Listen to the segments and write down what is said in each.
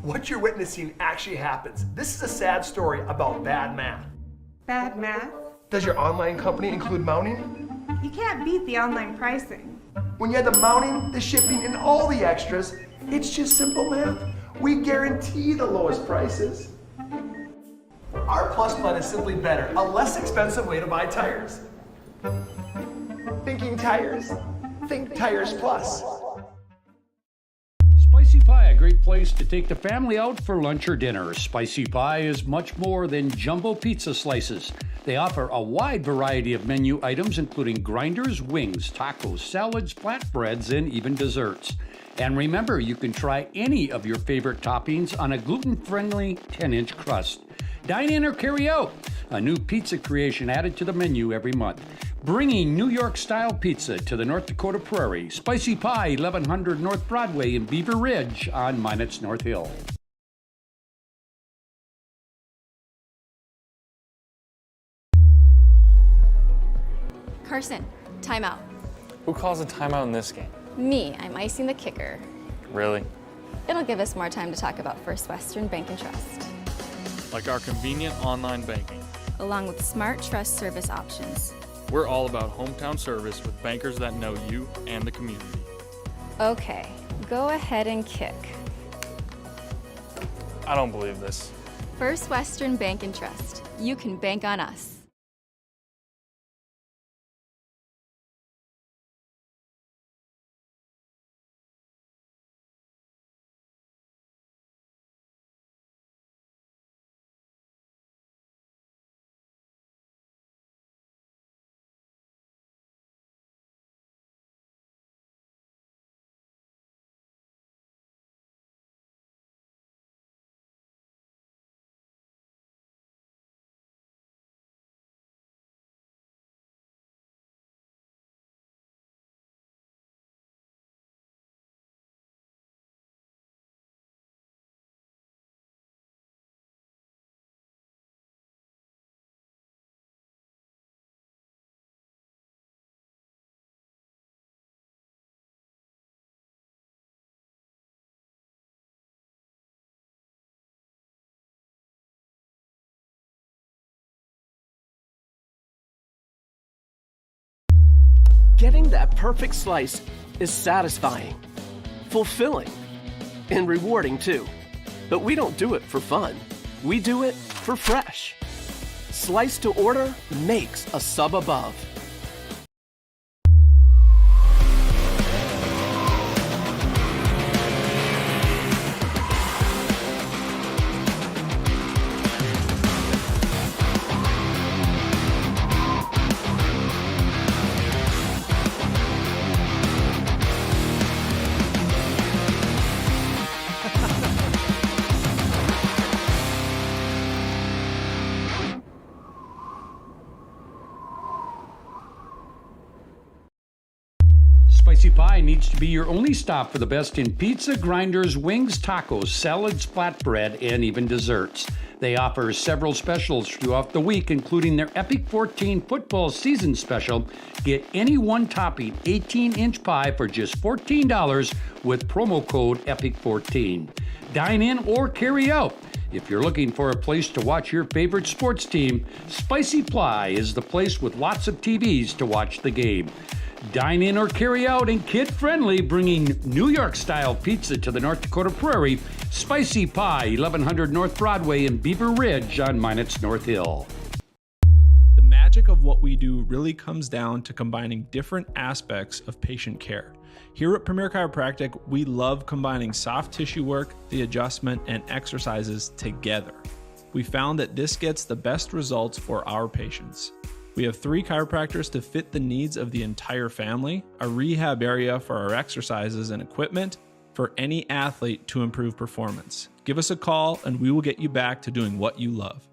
What you're witnessing actually happens. This is a sad story about bad math. Bad math? Does your online company include mounting? You can't beat the online pricing. When you add the mounting, the shipping, and all the extras, it's just simple math. We guarantee the lowest prices. Our Plus plan is simply better, a less expensive way to buy tires. Thinking tires? Think Tires Plus. Spicy Pie, a great place to take the family out for lunch or dinner. Spicy Pie is much more than jumbo pizza slices. They offer a wide variety of menu items, including grinders, wings, tacos, salads, flatbreads, and even desserts. And remember, you can try any of your favorite toppings on a gluten-friendly 10-inch crust. Dine in or carry out. A new pizza creation added to the menu every month. Bringing New York-style pizza to the North Dakota Prairie. Spicy Pie, 1100 North Broadway in Beaver Ridge on Minot's North Hill. Carson, timeout. Who calls a timeout in this game? Me, I'm icing the kicker. Really? It'll give us more time to talk about First Western Bank and Trust, Like our convenient online banking. along with smart trust service options. We're all about hometown service with bankers that know you and the community. Okay, go ahead and kick. I don't believe this. First Western Bank and Trust. You can bank on us. Getting that perfect slice is satisfying, fulfilling, and rewarding too. But we don't do it for fun. We do it for fresh. Slice to order makes a sub above. Spicy Pie needs to be your only stop for the best in pizza, grinders, wings, tacos, salads, flatbread, and even desserts. They offer several specials throughout the week, including their Epic 14 football season special. Get any one topping 18-inch pie for just $14 with promo code EPIC14. Dine in or carry out. If you're looking for a place to watch your favorite sports team, Spicy Pie is the place with lots of TVs to watch the game. Dine in or carry out and kid-friendly, bringing New York-style pizza to the North Dakota Prairie. Spicy Pie, 1100 North Broadway in Beaver Ridge on Minot's North Hill. The magic of what we do really comes down to combining different aspects of patient care. Here at Premier Chiropractic, we love combining soft tissue work, the adjustment, and exercises together. We found that this gets the best results for our patients. We have 3 chiropractors to fit the needs of the entire family, a rehab area for our exercises and equipment for any athlete to improve performance. Give us a call and we will get you back to doing what you love.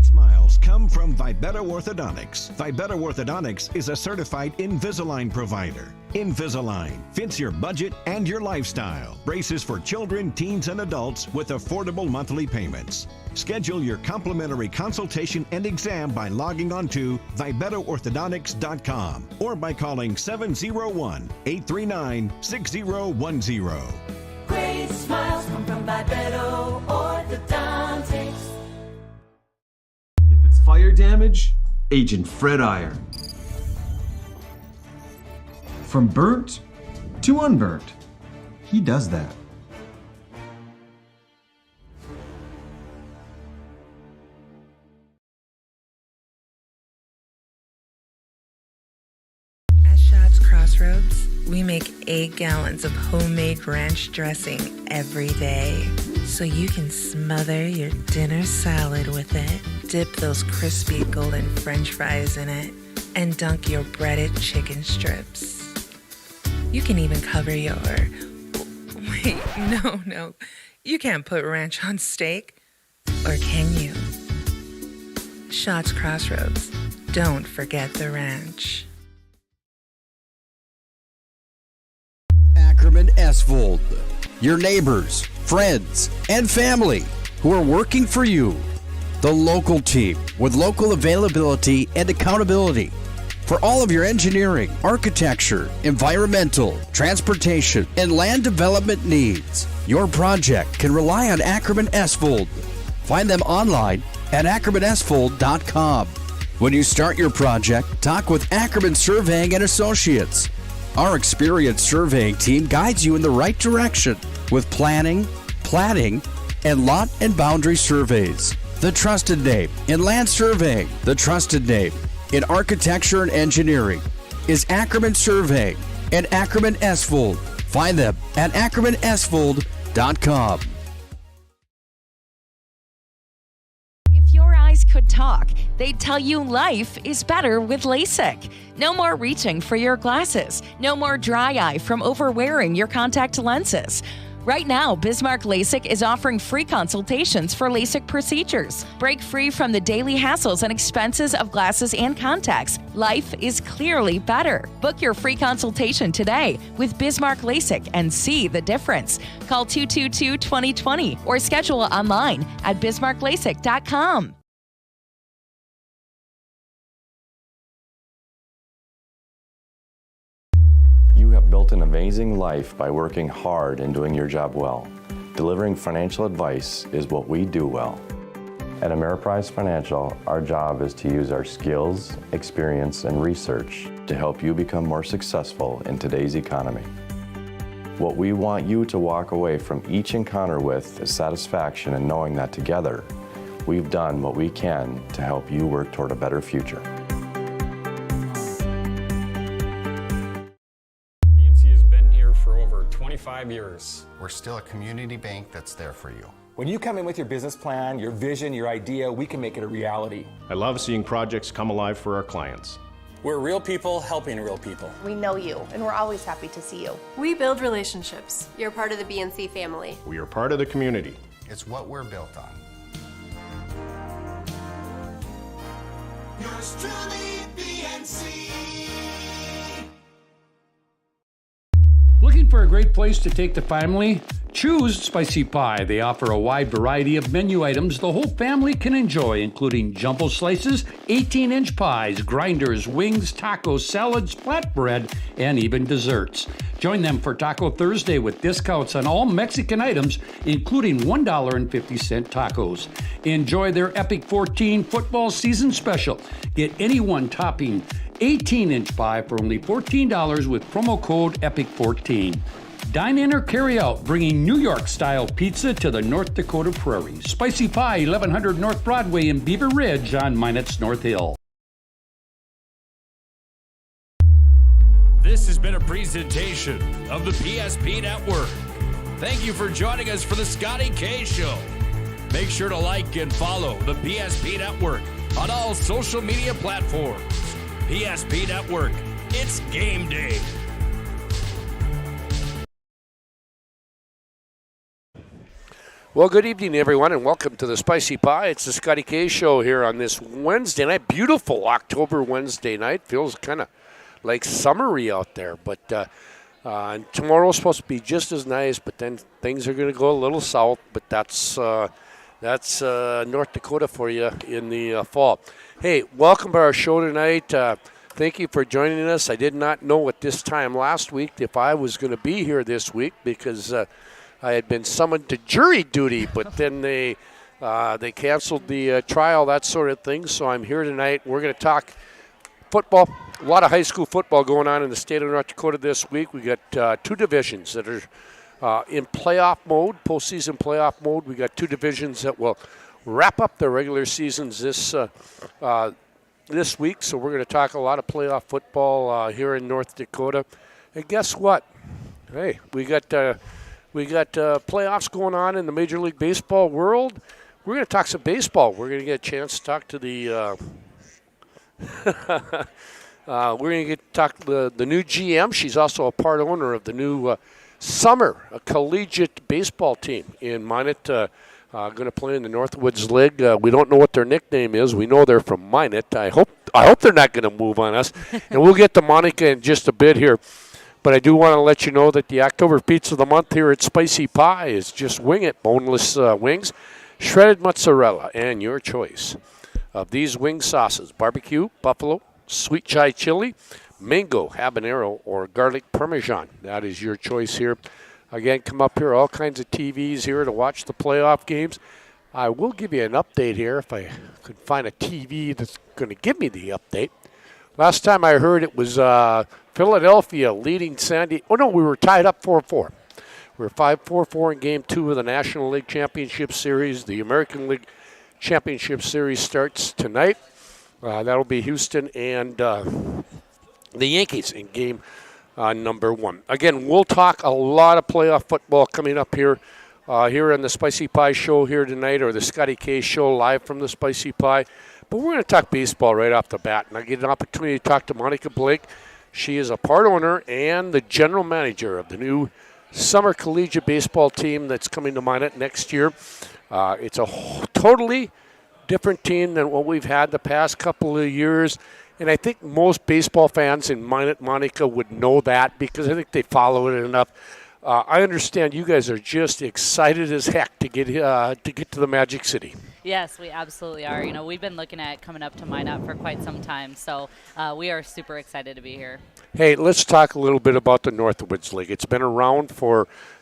Smiles come come from Vibetta Orthodontics. Vibetta Orthodontics is a certified Invisalign provider. Invisalign fits your budget and your lifestyle. Braces for children, teens, and adults with affordable monthly payments. Schedule your complimentary consultation and exam by logging on to VibettaOrthodontics.com or by calling 701-839-6010. Great smiles come from Vibetta Orthodontics. If it's fire damage, Agent Fred Iron. From burnt to unburnt, he does that. At Shots Crossroads, we make 8 gallons of homemade ranch dressing every day. So you can smother your dinner salad with it, dip those crispy golden french fries in it, and dunk your breaded chicken strips. You can even cover your... Wait, no. You can't put ranch on steak. Or can you? Shots Crossroads. Don't forget the ranch. Ackerman Esvold, your neighbors, friends, and family who are working for you. The local team with local availability and accountability for all of your engineering, architecture, environmental, transportation, and land development needs. Your project can rely on Ackerman Esvold. Find them online at ackermanesvold.com. When you start your project, talk with Ackerman Surveying and Associates. Our experienced surveying team guides you in the right direction with planning, platting, and lot and boundary surveys. The trusted name in land surveying, the trusted name in architecture and engineering is Ackerman Surveying and Ackerman Esvold. Find them at ackermanesvold.com. If your eyes could talk, they'd tell you life is better with LASIK. No more reaching for your glasses. No more dry eye from overwearing your contact lenses. Right now, Bismarck LASIK is offering free consultations for LASIK procedures. Break free from the daily hassles and expenses of glasses and contacts. Life is clearly better. Book your free consultation today with Bismarck LASIK and see the difference. Call 222-2020 or schedule online at bismarcklasik.com. You have built an amazing life by working hard and doing your job well. Delivering financial advice is what we do well. At Ameriprise Financial, our job is to use our skills, experience, and research to help you become more successful in today's economy. What we want you to walk away from each encounter with is satisfaction in knowing that together, we've done what we can to help you work toward a better future. Has been here for over 25 years. We're still a community bank that's there for you. When you come in with your business plan, your vision, your idea, we can make it a reality. I love seeing projects come alive for our clients. We're real people helping real people. We know you, and we're always happy to see you. We build relationships. You're part of the BNC family. We are part of the community. It's what we're built on. Yours truly, BNC. Looking for a great place to take the family? Choose Spicy Pie. They offer a wide variety of menu items the whole family can enjoy, including jumbo slices, 18-inch pies, grinders, wings, tacos, salads, flatbread, and even desserts. Join them for Taco Thursday with discounts on all Mexican items, including $1.50 tacos. Enjoy their Epic 14 football season special. Get any one topping 18-inch pie for only $14 with promo code EPIC14. Dine in or carry out, bringing New York-style pizza to the North Dakota prairie. Spicy Pie, 1100 North Broadway in Beaver Ridge on Minet's North Hill. This has been a presentation of the PSP Network. Thank you for joining us for the Scotty K Show. Make sure to like and follow the PSP Network on all social media platforms. PSP Network, it's game day. Well, good evening, everyone, and welcome to the Spicy Pie. It's the Scotty K Show here on this Wednesday night. Beautiful October Wednesday night. Feels kind of like summery out there, but and tomorrow's supposed to be just as nice, but then things are going to go a little south, but that's North Dakota for you in the fall. Hey, welcome to our show tonight. Thank you for joining us. I did not know at this time last week if I was going to be here this week because I had been summoned to jury duty, but then they canceled the trial, that sort of thing. So I'm here tonight. We're going to talk football. A lot of high school football going on in the state of North Dakota this week. We got two divisions that are in playoff mode, postseason playoff mode. We got two divisions that will wrap up their regular seasons this week. So we're going to talk a lot of playoff football here in North Dakota. And guess what? Hey, we got playoffs going on in the Major League Baseball world. We're going to talk some baseball. We're going to get a chance to talk to the the new GM. She's also a part owner of the new summer collegiate baseball team in Minot. Going to play in the Northwoods League. We don't know what their nickname is. We know they're from Minot. I hope they're not going to move on us. And we'll get to Monica in just a bit here. But I do want to let you know that the October Pizza of the Month here at Spicy Pie is just Wing It, boneless wings, shredded mozzarella, and your choice of these wing sauces: barbecue, buffalo, sweet chai chili, mango, habanero, or garlic parmesan. That is your choice here. Again, come up here, all kinds of TVs here to watch the playoff games. I will give you an update here if I could find a TV that's going to give me the update. Last time I heard it was Philadelphia leading San Diego. Oh, no, we were tied up 4-4. We're 5-4-4 in Game 2 of the National League Championship Series. The American League Championship Series starts tonight. That'll be Houston and the Yankees in Game number 1. Again, we'll talk a lot of playoff football coming up here on the Spicy Pie Show here tonight, or the Scotty K Show live from the Spicy Pie. But we're going to talk baseball right off the bat, and I get an opportunity to talk to Monica Blake. She is a part owner and the general manager of the new summer collegiate baseball team that's coming to Minot next year. It's a totally different team than what we've had the past couple of years, and I think most baseball fans in Minot, Monica, would know that because I think they follow it enough. I understand you guys are just excited as heck to get to the Magic City. Yes, we absolutely are. You know, we've been looking at coming up to Minot for quite some time, so we are super excited to be here. Hey, let's talk a little bit about the Northwoods League. It's been around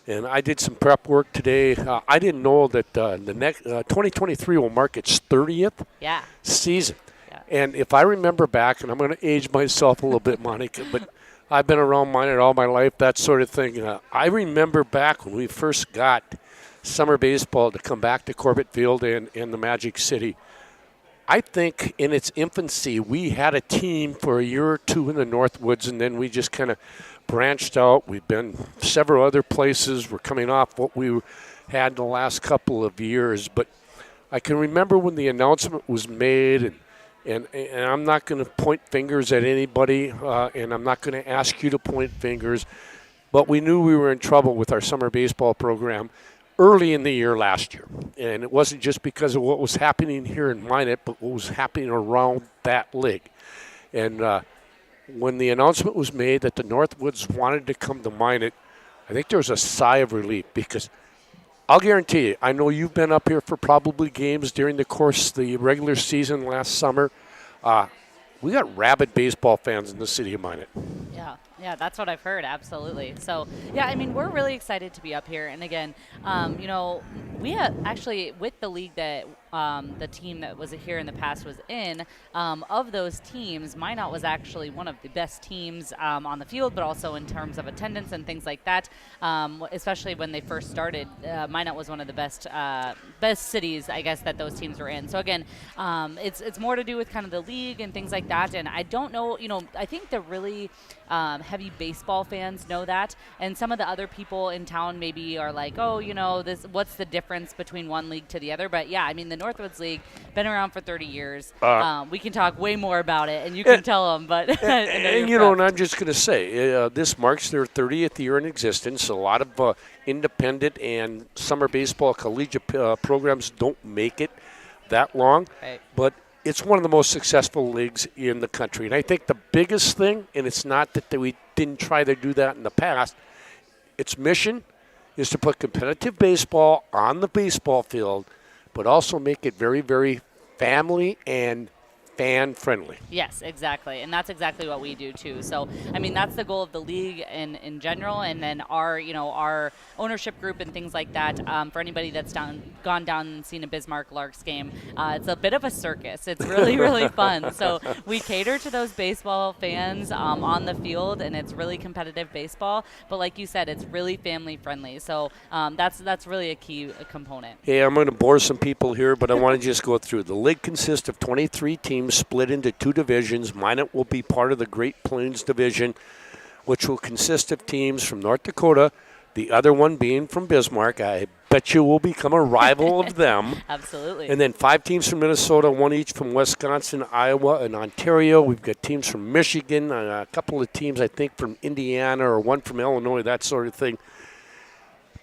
and I did some prep work today. I didn't know that the next 2023 will mark its 30th season. Yeah. And if I remember back, and I'm going to age myself a little bit, Monica, but I've been around Minot all my life, that sort of thing. I remember back when we first got summer baseball to come back to Corbett Field and the Magic City. I think in its infancy, we had a team for a year or two in the Northwoods, and then we just kind of branched out. We've been several other places. We're coming off what we had the last couple of years. But I can remember when the announcement was made, and I'm not going to point fingers at anybody, and I'm not going to ask you to point fingers, but we knew we were in trouble with our summer baseball program early in the year last year. And it wasn't just because of what was happening here in Minot, but what was happening around that league. And when the announcement was made that the Northwoods wanted to come to Minot, I think there was a sigh of relief because I'll guarantee you, I know you've been up here for probably games during the course of the regular season last summer. We got rabid baseball fans in the city of Minot. Yeah, that's what I've heard, absolutely. So, yeah, I mean, we're really excited to be up here. And again, you know, we actually, with the league that the team that was here in the past was in, of those teams, Minot was actually one of the best teams on the field, but also in terms of attendance and things like that. Especially when they first started, Minot was one of the best cities, I guess, that those teams were in. So again, it's more to do with kind of the league and things like that. And I don't know, you know, I think the really heavy baseball fans know that, and some of the other people in town maybe are like, oh, you know, what's the difference between one league to the other? But yeah, I mean, the Northwoods League, been around for 30 years. Uh, We can talk way more about it, and you can tell them. But and I'm just going to say, this marks their 30th year in existence. A lot of independent and summer baseball collegiate programs don't make it that long, right. But it's one of the most successful leagues in the country. And I think the biggest thing, and it's not that we didn't try to do that in the past, its mission is to put competitive baseball on the baseball field, but also make it very, very family and fan-friendly. Yes, exactly. And that's exactly what we do, too. So, I mean, that's the goal of the league in general, and then our ownership group and things like that. For anybody that's gone down and seen a Bismarck Larks game, it's a bit of a circus. It's really, really fun. So we cater to those baseball fans on the field, and it's really competitive baseball. But like you said, it's really family-friendly. So that's really a key component. Hey, I'm going to bore some people here, but I want to just go through. The league consists of 23 teams split into 2 divisions. Minot will be part of the Great Plains Division, which will consist of teams from North Dakota, the other one being from Bismarck. I bet you will become a rival of them. Absolutely. And then 5 teams from Minnesota, 1 each from Wisconsin, Iowa, and Ontario. We've got teams from Michigan, a couple of teams, I think, from Indiana, or 1 from Illinois, that sort of thing.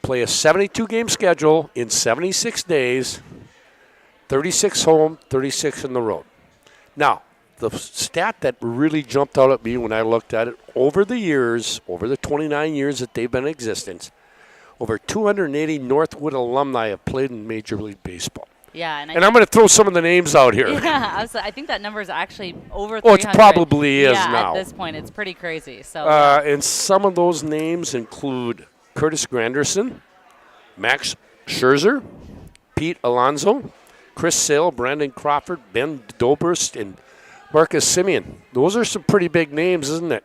Play a 72-game schedule in 76 days, 36 home, 36 on the road. Now, the stat that really jumped out at me when I looked at it, over the years, over the 29 years that they've been in existence, over 280 Northwood alumni have played in Major League Baseball. Yeah, and I'm going to throw some of the names out here. Yeah, I think that number is actually over 300. Oh, it probably is now. At this point, it's pretty crazy. So, and some of those names include Curtis Granderson, Max Scherzer, Pete Alonso, Chris Sale, Brandon Crawford, Ben Doberst, and Marcus Simeon. Those are some pretty big names, isn't it?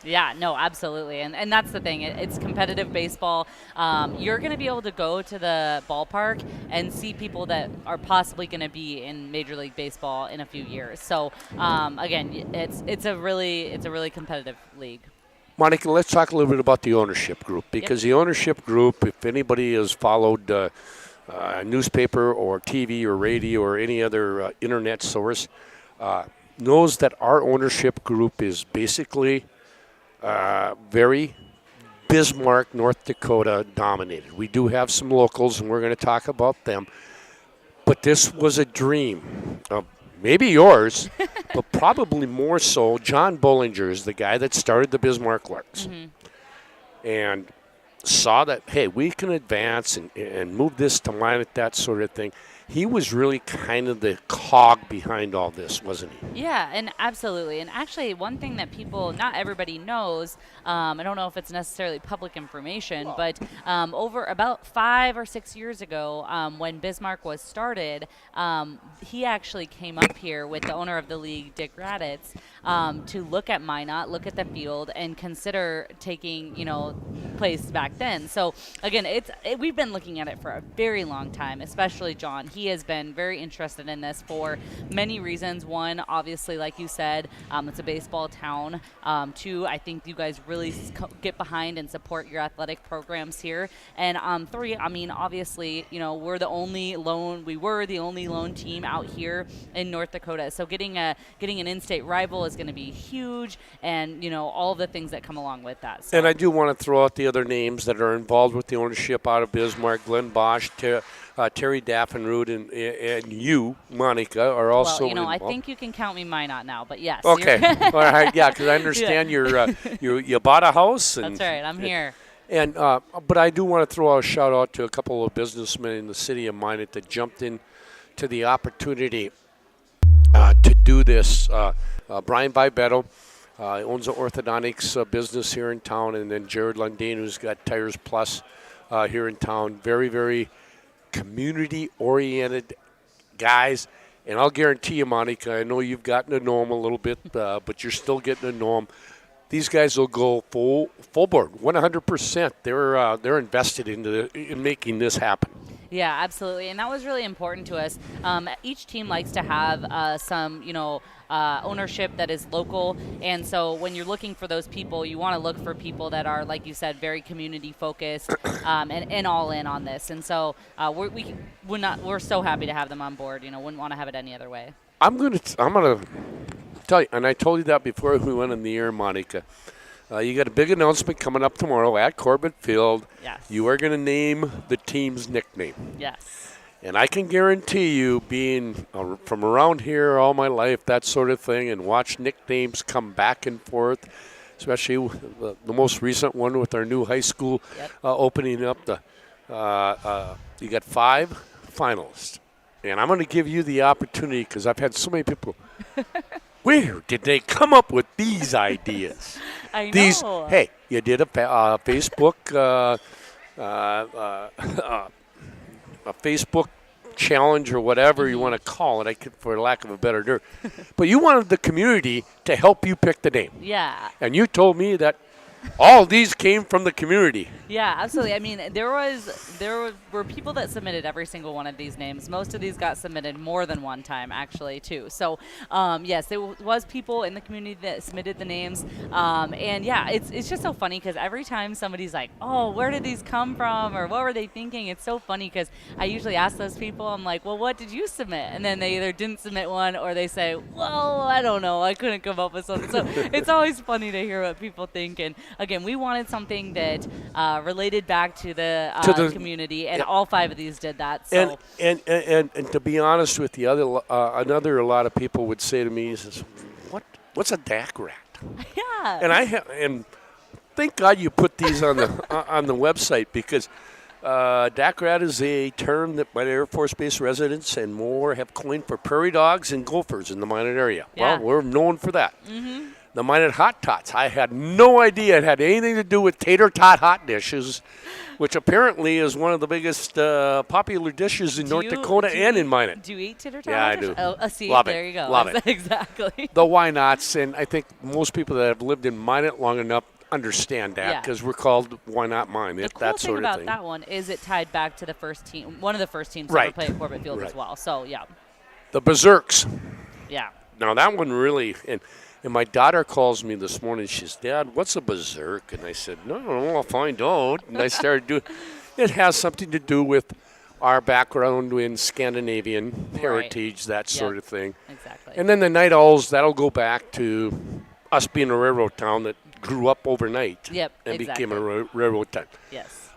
Yeah, no, absolutely. And that's the thing. It's competitive baseball. You're going to be able to go to the ballpark and see people that are possibly going to be in Major League Baseball in a few years. So, again, it's a really competitive league. Monica, let's talk a little bit about the ownership group, because the ownership group, if anybody has followed newspaper or TV or radio or any other internet source, knows that our ownership group is basically very Bismarck, North Dakota dominated. We do have some locals, and we're going to talk about them. But this was a dream of maybe yours, but probably more so. John Bollinger is the guy that started the Bismarck Larks. Mm-hmm. And saw that, hey, we can advance and move this to Minot, that sort of thing. He was really kind of the cog behind all this, wasn't he? Yeah, and absolutely. And actually, one thing that not everybody knows, I don't know if it's necessarily public information, but over about 5 or 6 years ago, when Bismarck was started, he actually came up here with the owner of the league, Dick Raditz, to look at Minot, look at the field, and consider taking, place back then. So, again, we've been looking at it for a very long time, especially John. He has been very interested in this for many reasons. 1, obviously, like you said, it's a baseball town. 2, I think you guys really get behind and support your athletic programs here. And 3, I mean, obviously, we were the only lone team out here in North Dakota. So getting an in-state rival is going to be huge, and all of the things that come along with that. So. And I do want to throw out the other names that are involved with the ownership out of Bismarck. Glenn Bosch, Terry Daffenrud, and you, Monica, are also involved. I think you can count me Minot now, but yes. Okay. All right, yeah, because I understand you bought a house. And, that's right, I'm here. And but I do want to throw a shout out to a couple of businessmen in the city of Minot that jumped in to the opportunity to do this. Brian Vibetto owns an orthodontics business here in town, and then Jared Lundane, who's got Tires Plus here in town. Very, very community-oriented guys. And I'll guarantee you, Monica, I know you've gotten to know them a little bit, but you're still getting to know them. These guys will go full board, 100%. They're invested in making this happen. Yeah, absolutely. And that was really important to us. Each team likes to have some, ownership that is local. And so when you're looking for those people, you want to look for people that are, like you said, very community focused and all in on this. And so we're so happy to have them on board. Wouldn't want to have it any other way. I'm gonna tell you, and I told you that before we went on the air, Monica. You got a big announcement coming up tomorrow at Corbett Field. Yes. You are going to name the team's nickname. Yes. And I can guarantee you, being from around here all my life, that sort of thing, and watch nicknames come back and forth, especially the most recent one with our new high school opening up. You got 5 finalists. And I'm going to give you the opportunity because I've had so many people. Where did they come up with these ideas? I know. Hey, you did a Facebook a Facebook challenge or whatever you want to call it, for lack of a better term. But you wanted the community to help you pick the name. Yeah. And you told me that all these came from the community. Yeah, absolutely. I mean, there were people that submitted every single one of these names. Most of these got submitted more than one time, actually, too. So, yes, there was people in the community that submitted the names. And, yeah, it's just so funny because every time somebody's like, oh, where did these come from or what were they thinking? It's so funny because I usually ask those people, I'm like, well, what did you submit? And then they either didn't submit one or they say, well, I don't know. I couldn't come up with something. So it's always funny to hear what people think. And, again, we wanted something that related back to the community, and all 5 of these did that. So. And to be honest with you, a lot of people would say to me, he says, what's a DAC rat? Yeah. And thank God you put these on the on the website because DAC rat is a term that Minot Air Force Base residents and more have coined for prairie dogs and gophers in the Minot area. Yeah. Well, we're known for that. Mm-hmm. The Minot Hot Tots. I had no idea it had anything to do with tater tot hot dishes, which apparently is one of the biggest popular dishes in North Dakota and in Minot. Do you eat tater tot? Yeah, I do. Oh, see, Love there it. you go. Love it. Exactly. The why nots, and I think most people that have lived in Minot long enough understand that because we're called Why Not Mine. The cool that thing sort about of thing. that one is it tied back to the first team, one of the first teams Right. to ever play at Corbett Field Right. as well. So, yeah. The Berserks. Yeah. Now, that one really, and my daughter calls me this morning. She says, Dad, what's a berserk? And I said, no, I'll find out. And I started doing it. Has something to do with our background in Scandinavian heritage, that sort of thing. Exactly. And then the Night Owls, that'll go back to us being a railroad town that grew up overnight and became a railroad town. Yes.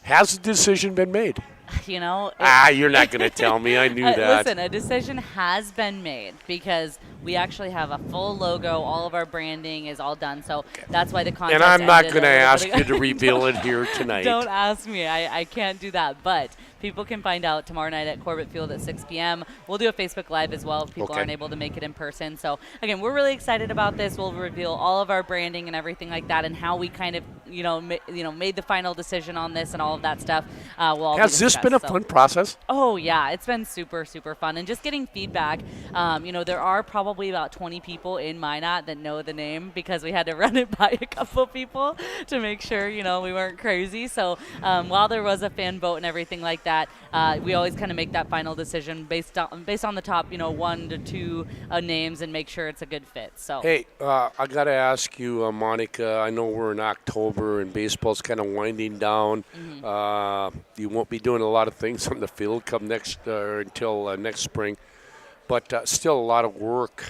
Has the decision been made? You're not going to tell me. I knew that. Listen, a decision has been made because we actually have a full logo. All of our branding is all done. So that's why the contest And I'm not ended going to a little ask bit you ago. to reveal it here tonight. Don't ask me. I can't do that. But people can find out tomorrow night at Corbett Field at 6 p.m. We'll do a Facebook Live as well if people aren't able to make it in person. So, again, we're really excited about this. We'll reveal all of our branding and everything like that and how we kind of, made the final decision on this and all of that stuff. Has this been a fun process? Oh, yeah. It's been super, super fun. And just getting feedback. There are probably about 20 people in Minot that know the name because we had to run it by a couple people to make sure, we weren't crazy. So while there was a fan vote and everything like that, we always kind of make that final decision based on the top, 1 to 2 names and make sure it's a good fit. So hey, I got to ask you, Monica. I know we're in October and baseball's kind of winding down. Mm-hmm. You won't be doing a lot of things on the field come until next spring, but still a lot of work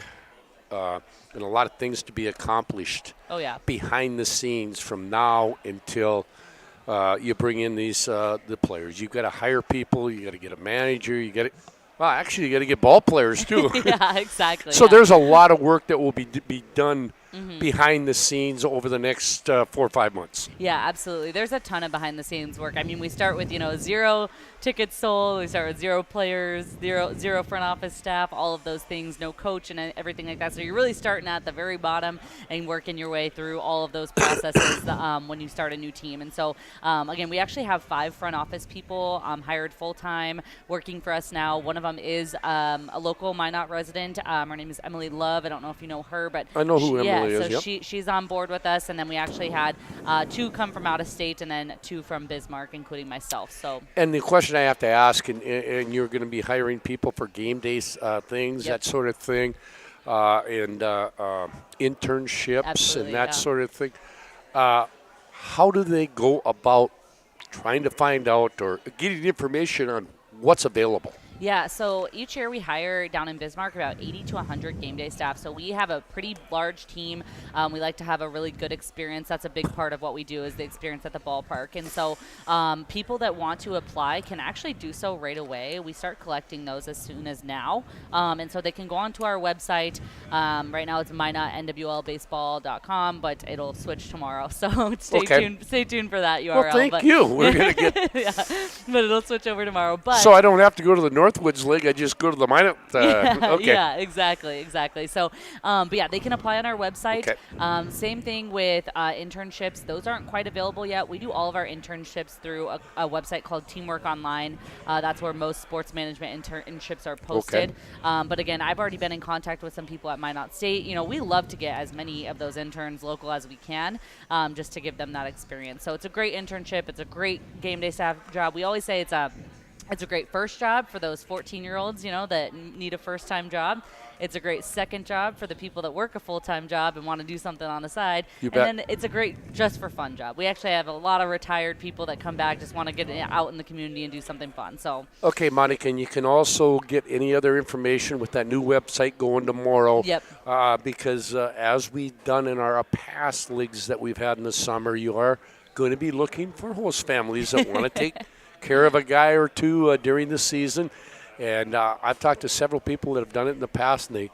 and a lot of things to be accomplished. Oh yeah. Behind the scenes from now until. You bring in these the players. You've got to hire people. You got to get a manager. You got to get ball players too. Yeah, exactly. So there's a lot of work that will be done behind the scenes over the next 4 or 5 months. Yeah, absolutely. There's a ton of behind the scenes work. I mean, we start with 0 tickets sold. We start with 0 players, zero front office staff, all of those things, no coach and everything like that. So you're really starting at the very bottom and working your way through all of those processes when you start a new team. And so, again, we actually have 5 front office people hired full-time working for us now. One of them is a local Minot resident. Her name is Emily Love. I don't know if you know her, but I know who Emily is. So she's on board with us. And then we actually had 2 come from out of state and then 2 from Bismarck, including myself. So. And the question I have to ask, and you're going to be hiring people for game days, things, that sort of thing, and internships. Absolutely, and that sort of thing. How do they go about trying to find out or getting information on what's available? Yeah, so each year we hire down in Bismarck about 80 to 100 game day staff. So we have a pretty large team. We like to have a really good experience. That's a big part of what we do is the experience at the ballpark. And so people that want to apply can actually do so right away. We start collecting those as soon as now. And so they can go onto our website. Right now it's minotnwlbaseball.com, but it'll switch tomorrow. So stay tuned for that URL. Well, thank you. We're going to get... but it'll switch over tomorrow. But so I don't have to go to the Northwoods League, I just go to the Minot. Yeah, exactly. So, but yeah, they can apply on our website. Okay. Same thing with internships. Those aren't quite available yet. We do all of our internships through a website called Teamwork Online. That's where most sports management internships are posted. Okay. But again, I've already been in contact with some people at Minot State. We love to get as many of those interns local as we can, just to give them that experience. So it's a great internship. It's a great game day staff job. We always say it's a great first job for those 14-year-olds, that need a first-time job. It's a great second job for the people that work a full-time job and want to do something on the side. You bet. And then it's a great just for fun job. We actually have a lot of retired people that come back, just want to get out in the community and do something fun. So. Okay, Monica, and you can also get any other information with that new website going tomorrow. Yep. Because as we've done in our past leagues that we've had in the summer, you are going to be looking for host families that want to take care of a guy or two during the season. And I've talked to several people that have done it in the past, and they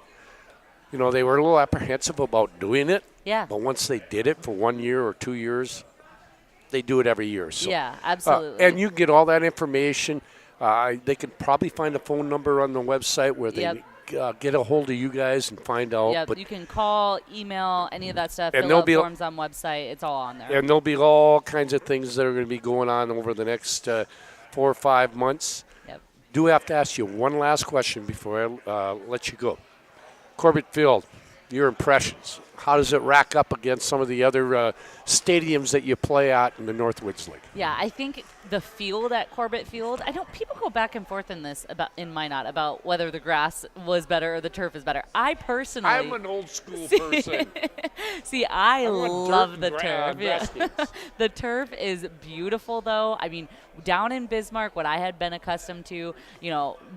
were a little apprehensive about doing it. Yeah. But once they did it for 1 year or 2 years, they do it every year. So, yeah, absolutely. And you get all that information. They can probably find a phone number on the website where they get a hold of you guys and find out. Yeah, but you can call, email, any of that stuff. And fill out forms on website. It's all on there. And there'll be all kinds of things that are going to be going on over the next 4 or 5 months. Yep. Do have to ask you one last question before I let you go. Corbett Field, your impressions. How does it rack up against some of the other stadiums that you play at in the Northwoods League? Yeah, I think the field at Corbett Field, people go back and forth in Minot about whether the grass was better or the turf is better. I personally, I'm an old school person. See, I love the turf. Yeah. The turf is beautiful, though. I mean, down in Bismarck, what I had been accustomed to,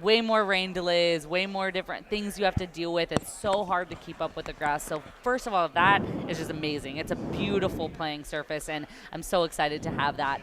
way more rain delays, way more different things you have to deal with. It's so hard to keep up with the grass. So first of all, that is just amazing. It's a beautiful playing surface, and I'm so excited to have that.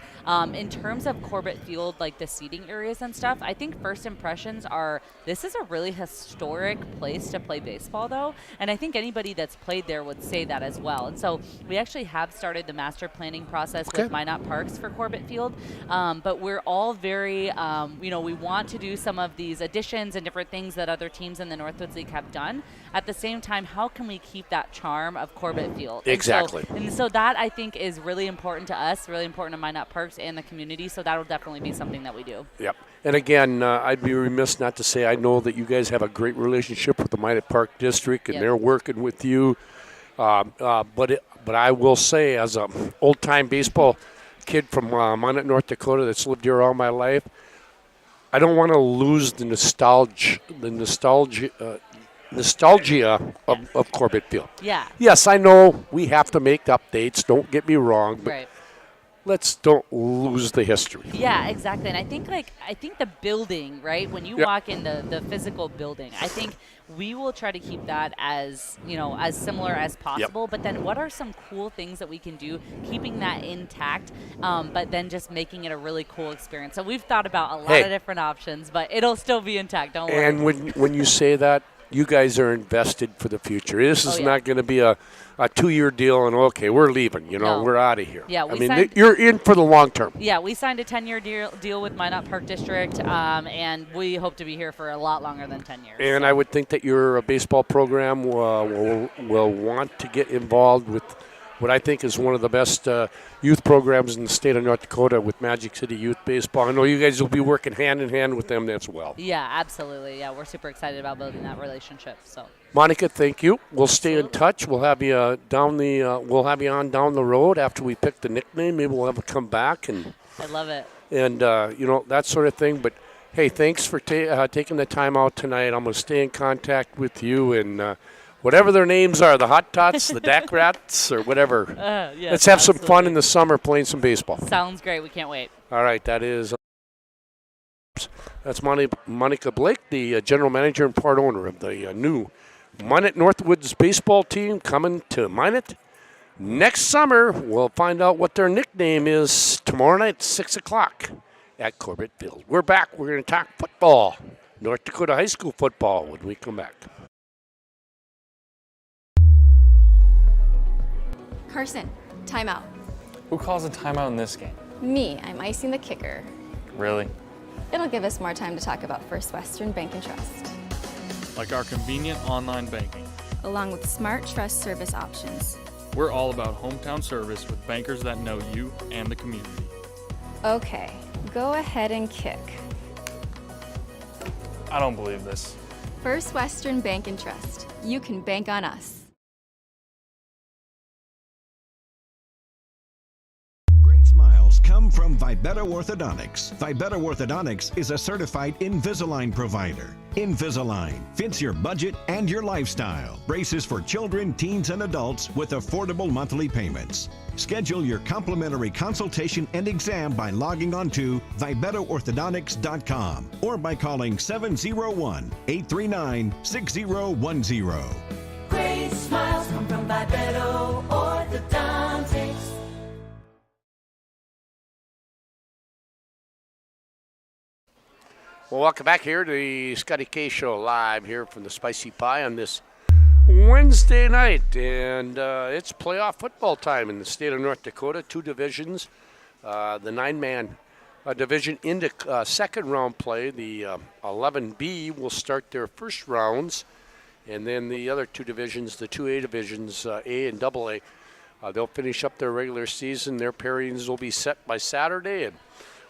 In terms of Corbett Field, like the seating areas and stuff, I think first impressions are this is a really historic place to play baseball, though, and I think anybody that's played there would say that as well. And so we actually have started the master planning process with Minot Parks for Corbett Field, but we're all very, we want to do some of these additions and different things that other teams in the Northwoods League have done. At the same time, how can we keep that charm of Corbett Field? Exactly. And so that, I think, is really important to us, really important to Minot Parks and the community, so that will definitely be something that we do. Yep. And again, I'd be remiss not to say I know that you guys have a great relationship with the Minot Park District, and they're working with you. But I will say, as an old-time baseball kid from Minot, North Dakota that's lived here all my life, I don't want to lose the nostalgia of Corbett Field. Yeah. Yes, I know we have to make updates. Don't get me wrong, but let's don't lose the history. Yeah, exactly. And I think the building, right? When you walk in the physical building, I think we will try to keep that as similar as possible. But then what are some cool things that we can do keeping that intact, but then just making it a really cool experience? So we've thought about a lot of different options, but it'll still be intact. Don't worry. And when you say that, you guys are invested for the future. This is yeah. not going to be a 2-year deal and, okay, we're leaving. No. We're out of here. Yeah, I we mean, signed- you're in for the long term. Yeah, we signed a 10-year deal with Minot Park District, and we hope to be here for a lot longer than 10 years. And I would think that your baseball program will want to get involved with what I think is one of the best youth programs in the state of North Dakota with Magic City Youth Baseball. I know you guys will be working hand in hand with them as well. Yeah, absolutely. Yeah, we're super excited about building that relationship. So, Monica, thank you. We'll stay in touch. We'll have you on down the road after we pick the nickname. Maybe we'll have you come back and I love it. And that sort of thing. But hey, thanks for taking the time out tonight. I'm going to stay in contact with you and. Whatever their names are, the Hot Tots, the Dak Rats, or whatever. Yes, Let's have some absolutely. fun in the summer playing some baseball. Sounds great. We can't wait. All right, that's Monica Blake, the general manager and part owner of the new Minot Northwoods baseball team coming to Minot next summer. We'll find out what their nickname is tomorrow night, 6 o'clock at Corbett Field. We're back. We're going to talk football, North Dakota high school football when we come back. Carson, timeout. Who calls a timeout in this game? Me, I'm icing the kicker. Really? It'll give us more time to talk about First Western Bank and Trust, Like our convenient online banking. along with smart trust service options. We're all about hometown service with bankers that know you and the community. Okay, go ahead and kick. I don't believe this. First Western Bank and Trust. You can bank on us. Smiles come from Vibetta Orthodontics. Vibetta Orthodontics is a certified Invisalign provider. Invisalign fits your budget and your lifestyle. Braces for children, teens, and adults with affordable monthly payments. Schedule your complimentary consultation and exam by logging on to VibettaOrthodontics.com or by calling 701-839-6010. Great smiles come from Vibetta Orthodontics. Well, welcome back here to the Scotty K Show live here from the Spicy Pie on this Wednesday night. And it's playoff football time in the state of North Dakota. 2 divisions. The 9-man division into second round play. The 11B will start their first rounds. And then the other 2 divisions, the 2A divisions, A and AA, they'll finish up their regular season. Their pairings will be set by Saturday, and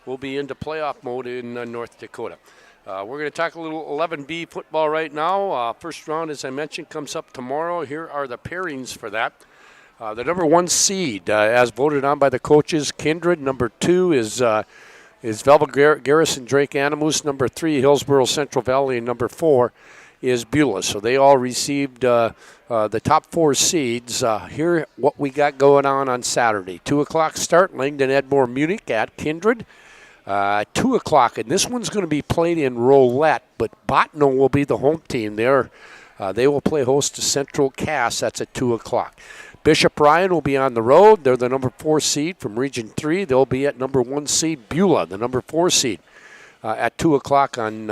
we'll be into playoff mode in North Dakota. We're going to talk a little 11B football right now. First round, as I mentioned, comes up tomorrow. Here are the pairings for that. The number 1 seed, as voted on by the coaches, Kindred. Number 2 is Velva Garrison Drake Animus. Number 3, Hillsboro Central Valley. And number 4 is Beulah. So they all received the top 4 seeds. Here, what we got going on Saturday. 2 o'clock start, Langdon Edmore Munich at Kindred. 2 o'clock, and this one's going to be played in roulette, but Botno will be the home team there. They will play host to Central Cass. That's at 2 o'clock. Bishop Ryan will be on the road. They're the number 4 seed from Region 3. They'll be at number 1 seed Beulah, the number 4 seed, at 2 o'clock on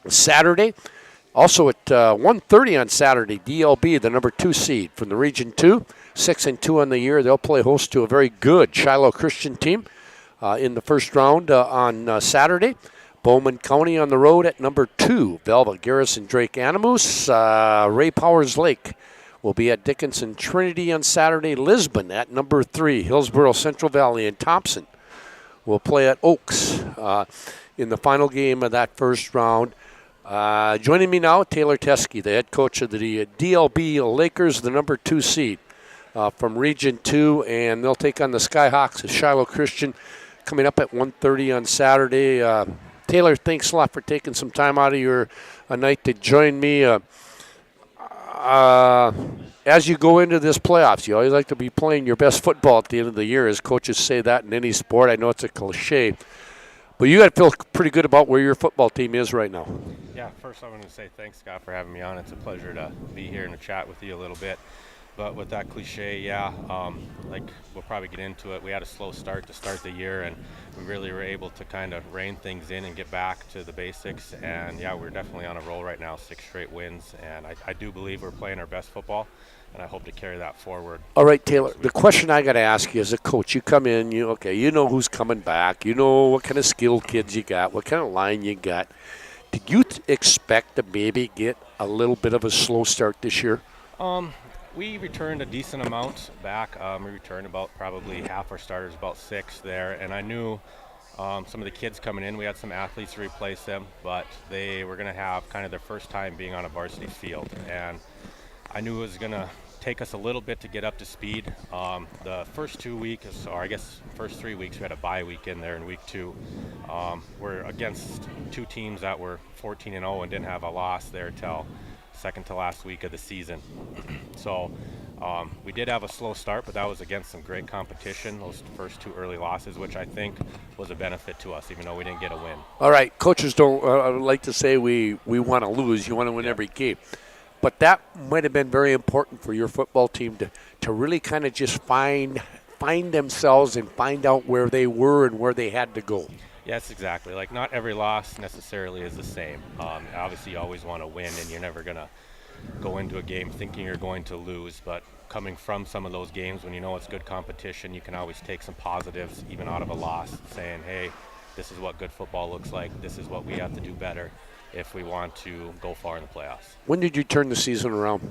Saturday. Also at 1:30 on Saturday, DLB, the number 2 seed from the Region 2, 6-2 on the year. They'll play host to a very good Shiloh Christian team in the first round on Saturday. Bowman County on the road at number 2, Velva Garrison Drake Animus. Ray Powers Lake will be at Dickinson Trinity on Saturday. Lisbon at number 3, Hillsboro Central Valley, and Thompson will play at Oaks in the final game of that first round. Joining me now, Taylor Teskey, the head coach of the DLB Lakers, the number 2 seed from Region 2, and they'll take on the Skyhawks of Shiloh Christian coming up at 1:30 on Saturday. Taylor, thanks a lot for taking some time out of your night to join me. As you go into this playoffs, you always like to be playing your best football at the end of the year, as coaches say that in any sport. I know it's a cliche, but you got to feel pretty good about where your football team is right now. Yeah, first I want to say thanks, Scott, for having me on. It's a pleasure to be here and to chat with you a little bit. but with that cliche, yeah, like we'll probably get into it. We had a slow start to start the year, and we really were able to kind of rein things in and get back to the basics. And yeah, we're definitely on a roll right now, 6 straight wins, and I do believe we're playing our best football, and I hope to carry that forward. All right, Taylor, the question I got to ask you as a coach, you come in, you know who's coming back, you know what kind of skilled kids you got, what kind of line you got. Did you expect to maybe get a little bit of a slow start this year? We returned a decent amount back. We returned about probably half our starters, about 6 there, and I knew some of the kids coming in, we had some athletes to replace them, but they were going to have kind of their first time being on a varsity field, and I knew it was going to take us a little bit to get up to speed. The first 2 weeks, or I guess first 3 weeks, we had a bye week in there in week 2. We're against 2 teams that were 14-0 and didn't have a loss there till second to last week of the season. So we did have a slow start, but that was against some great competition, those first 2 early losses, which I think was a benefit to us, even though we didn't get a win. All right, coaches don't like to say we want to lose. You want to win every game. But that might have been very important for your football team to really kind of just find themselves and find out where they were and where they had to go. Yes, exactly. Like, not every loss necessarily is the same. Obviously, you always want to win, and you're never going to go into a game thinking you're going to lose. But coming from some of those games, when you know it's good competition, you can always take some positives, even out of a loss, saying, hey, this is what good football looks like. This is what we have to do better if we want to go far in the playoffs. When did you turn the season around?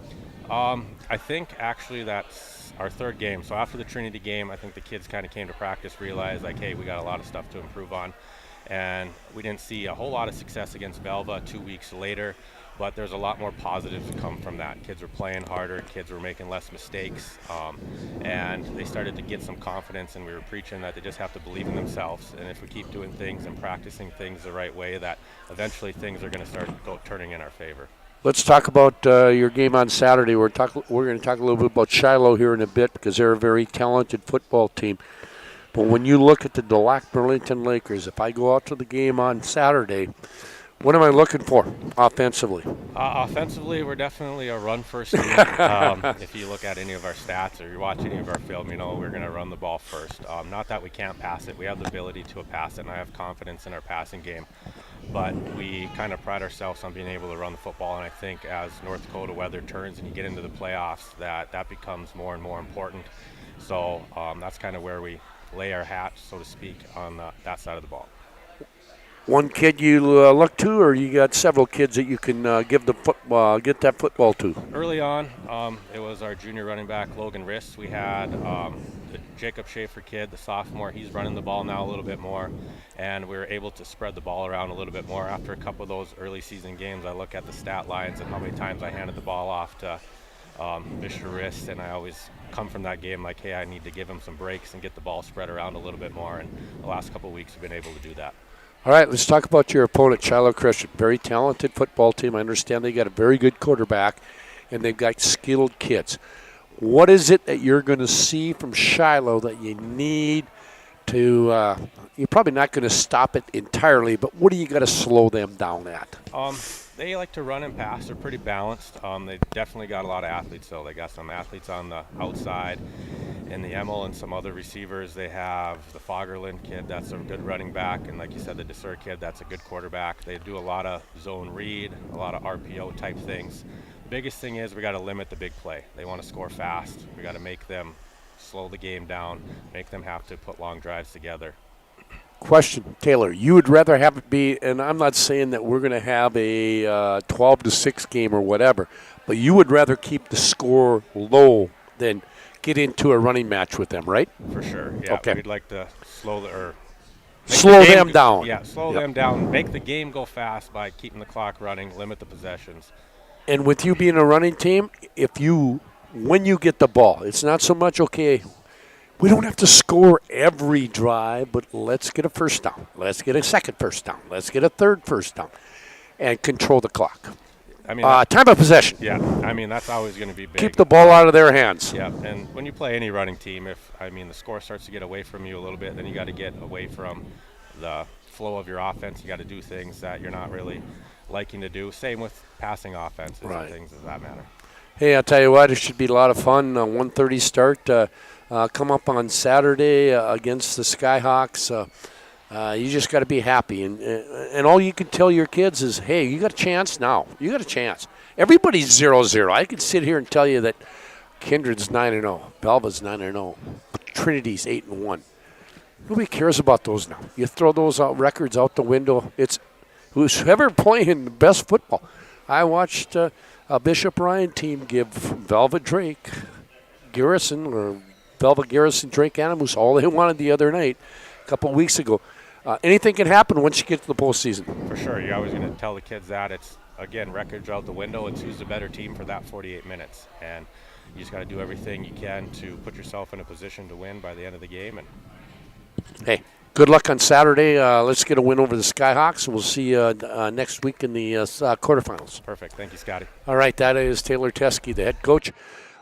I think actually that's our 3rd game. So after the Trinity game, I think the kids kind of came to practice, realized like, hey, we got a lot of stuff to improve on. And we didn't see a whole lot of success against Velva 2 weeks later, but there's a lot more positives to come from that. Kids were playing harder, kids were making less mistakes, and they started to get some confidence, and we were preaching that they just have to believe in themselves. And if we keep doing things and practicing things the right way, that eventually things are going to start turning in our favor. Let's talk about your game on Saturday. We're going to talk a little bit about Shiloh here in a bit because they're a very talented football team. But when you look at the Delac Burlington Lakers, if I go out to the game on Saturday, what am I looking for offensively? Offensively, we're definitely a run-first team. If you look at any of our stats or you watch any of our film, you know we're going to run the ball first. Not that we can't pass it. We have the ability to pass it, and I have confidence in our passing game. But we kind of pride ourselves on being able to run the football, and I think as North Dakota weather turns and you get into the playoffs, that becomes more and more important. So that's kind of where we lay our hat, so to speak, on that side of the ball. One kid you look to, or you got several kids that you can get that football to? Early on, it was our junior running back, Logan Riss. We had the Jacob Schaefer kid, the sophomore. He's running the ball now a little bit more, and we were able to spread the ball around a little bit more. After a couple of those early season games, I look at the stat lines and how many times I handed the ball off to Mr. Riss, and I always come from that game like, hey, I need to give him some breaks and get the ball spread around a little bit more, and the last couple of weeks we've been able to do that. All right, let's talk about your opponent, Shiloh Christian. Very talented football team. I understand they got a very good quarterback, and they've got skilled kids. What is it that you're going to see from Shiloh that you need to you're probably not going to stop it entirely, but what do you got to slow them down at? They like to run and pass. They're pretty balanced. They definitely got a lot of athletes, though. They got some athletes on the outside in the Emil and some other receivers. They have the Fagerlund kid, that's a good running back, and like you said, the Desur kid, that's a good quarterback. They do a lot of zone read, a lot of RPO type things. The biggest thing is we got to limit the big play. They want to score fast. We got to make them slow the game down, make them have to put long drives together. Question, Taylor, you would rather have it be, and I'm not saying that we're going to have a 12-6 game or whatever, but you would rather keep the score low than get into a running match with them, right? For sure, yeah. Okay. We'd like to slow them down. Yeah, slow them down, make the game go fast by keeping the clock running, limit the possessions. And with you being a running team, when you get the ball, it's not so much, okay, we don't have to score every drive, but let's get a first down. Let's get a second first down. Let's get a third first down and control the clock. I mean, time of possession. Yeah, I mean, that's always going to be big. Keep the ball out of their hands. Yeah, and when you play any running team, the score starts to get away from you a little bit, then you got to get away from the flow of your offense. You got to do things that you're not really liking to do. Same with passing offenses and things of that matter. Hey, I'll tell you what, it should be a lot of fun. 1:30 start. Come up on Saturday against the Skyhawks. You just got to be happy. And all you can tell your kids is, hey, you got a chance now. You got a chance. Everybody's 0-0. I could sit here and tell you that Kindred's 9-0. Belva's 9-0. Trinity's 8-1. Nobody cares about those now. You throw those records out the window. It's who's ever playing the best football. I watched a Bishop Ryan team give Velva Drake, Garrison, or Velva Garrison, Drake Animus all they wanted the other night, a couple of weeks ago. Anything can happen once you get to the postseason. For sure. You're always going to tell the kids that. It's, again, records out the window. It's who's the better team for that 48 minutes. And you just got to do everything you can to put yourself in a position to win by the end of the game. And hey, good luck on Saturday. Let's get a win over the Skyhawks, and we'll see you next week in the quarterfinals. Perfect. Thank you, Scotty. All right, that is Taylor Teskey, the head coach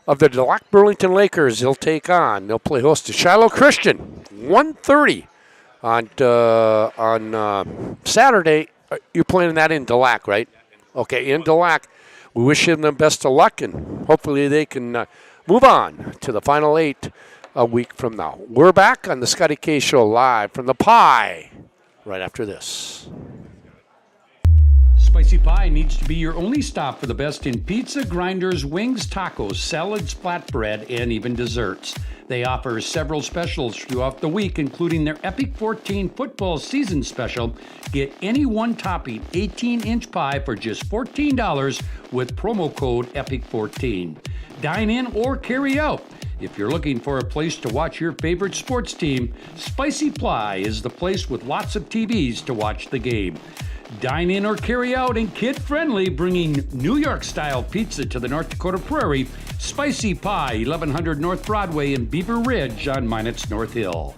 of the Delac Burlington Lakers. They'll play host to Shiloh Christian, 1:30 on Saturday. You're playing that in Delac, right? Okay, in Delac. We wish them the best of luck, and hopefully they can move on to the Final 8 a week from now. We're back on the Scotty K Show live from the Pie right after this. Spicy Pie needs to be your only stop for the best in pizza, grinders, wings, tacos, salads, flatbread, and even desserts. They offer several specials throughout the week, including their Epic 14 football season special. Get any one topping 18-inch pie for just $14 with promo code EPIC14. Dine in or carry out. If you're looking for a place to watch your favorite sports team, Spicy Pie is the place with lots of TVs to watch the game. Dine in or carry out and kid-friendly, bringing New York-style pizza to the North Dakota Prairie. Spicy Pie, 1100 North Broadway in Beaver Ridge on Minot's North Hill.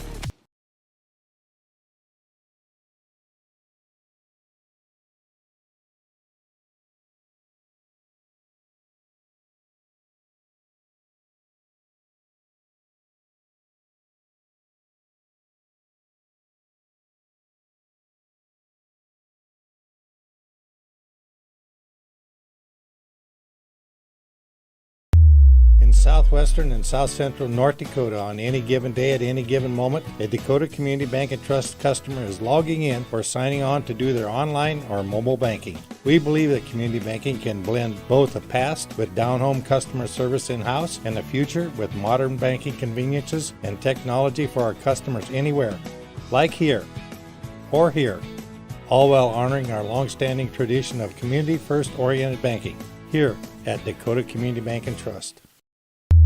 In southwestern and south central North Dakota, on any given day at any given moment, a Dakota Community Bank and Trust customer is logging in or signing on to do their online or mobile banking. We believe that community banking can blend both the past with down-home customer service in-house and the future with modern banking conveniences and technology for our customers anywhere, like here or here, all while honoring our long-standing tradition of community-first-oriented banking here at Dakota Community Bank and Trust.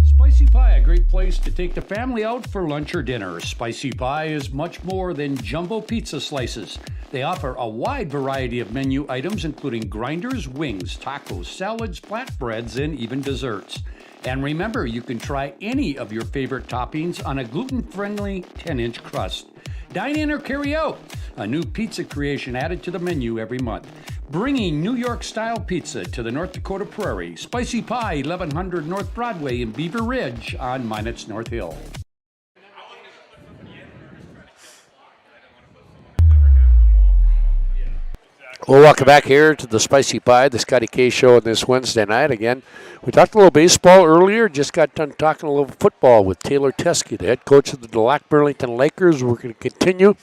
Spicy Pie, a great place to take the family out for lunch or dinner. Spicy Pie is much more than jumbo pizza slices. They offer a wide variety of menu items, including grinders, wings, tacos, salads, flatbreads, and even desserts. And remember, you can try any of your favorite toppings on a gluten-friendly 10-inch crust. Dine in or carry out. A new pizza creation added to the menu every month. Bringing New York-style pizza to the North Dakota Prairie. Spicy Pie, 1100 North Broadway in Beaver Ridge on Minot's North Hill. Well, welcome back here to the Spicy Pie, the Scotty K Show on this Wednesday night. Again, we talked a little baseball earlier, just got done talking a little football with Taylor Teskey, the head coach of the Delac Burlington Lakers. We're going to continue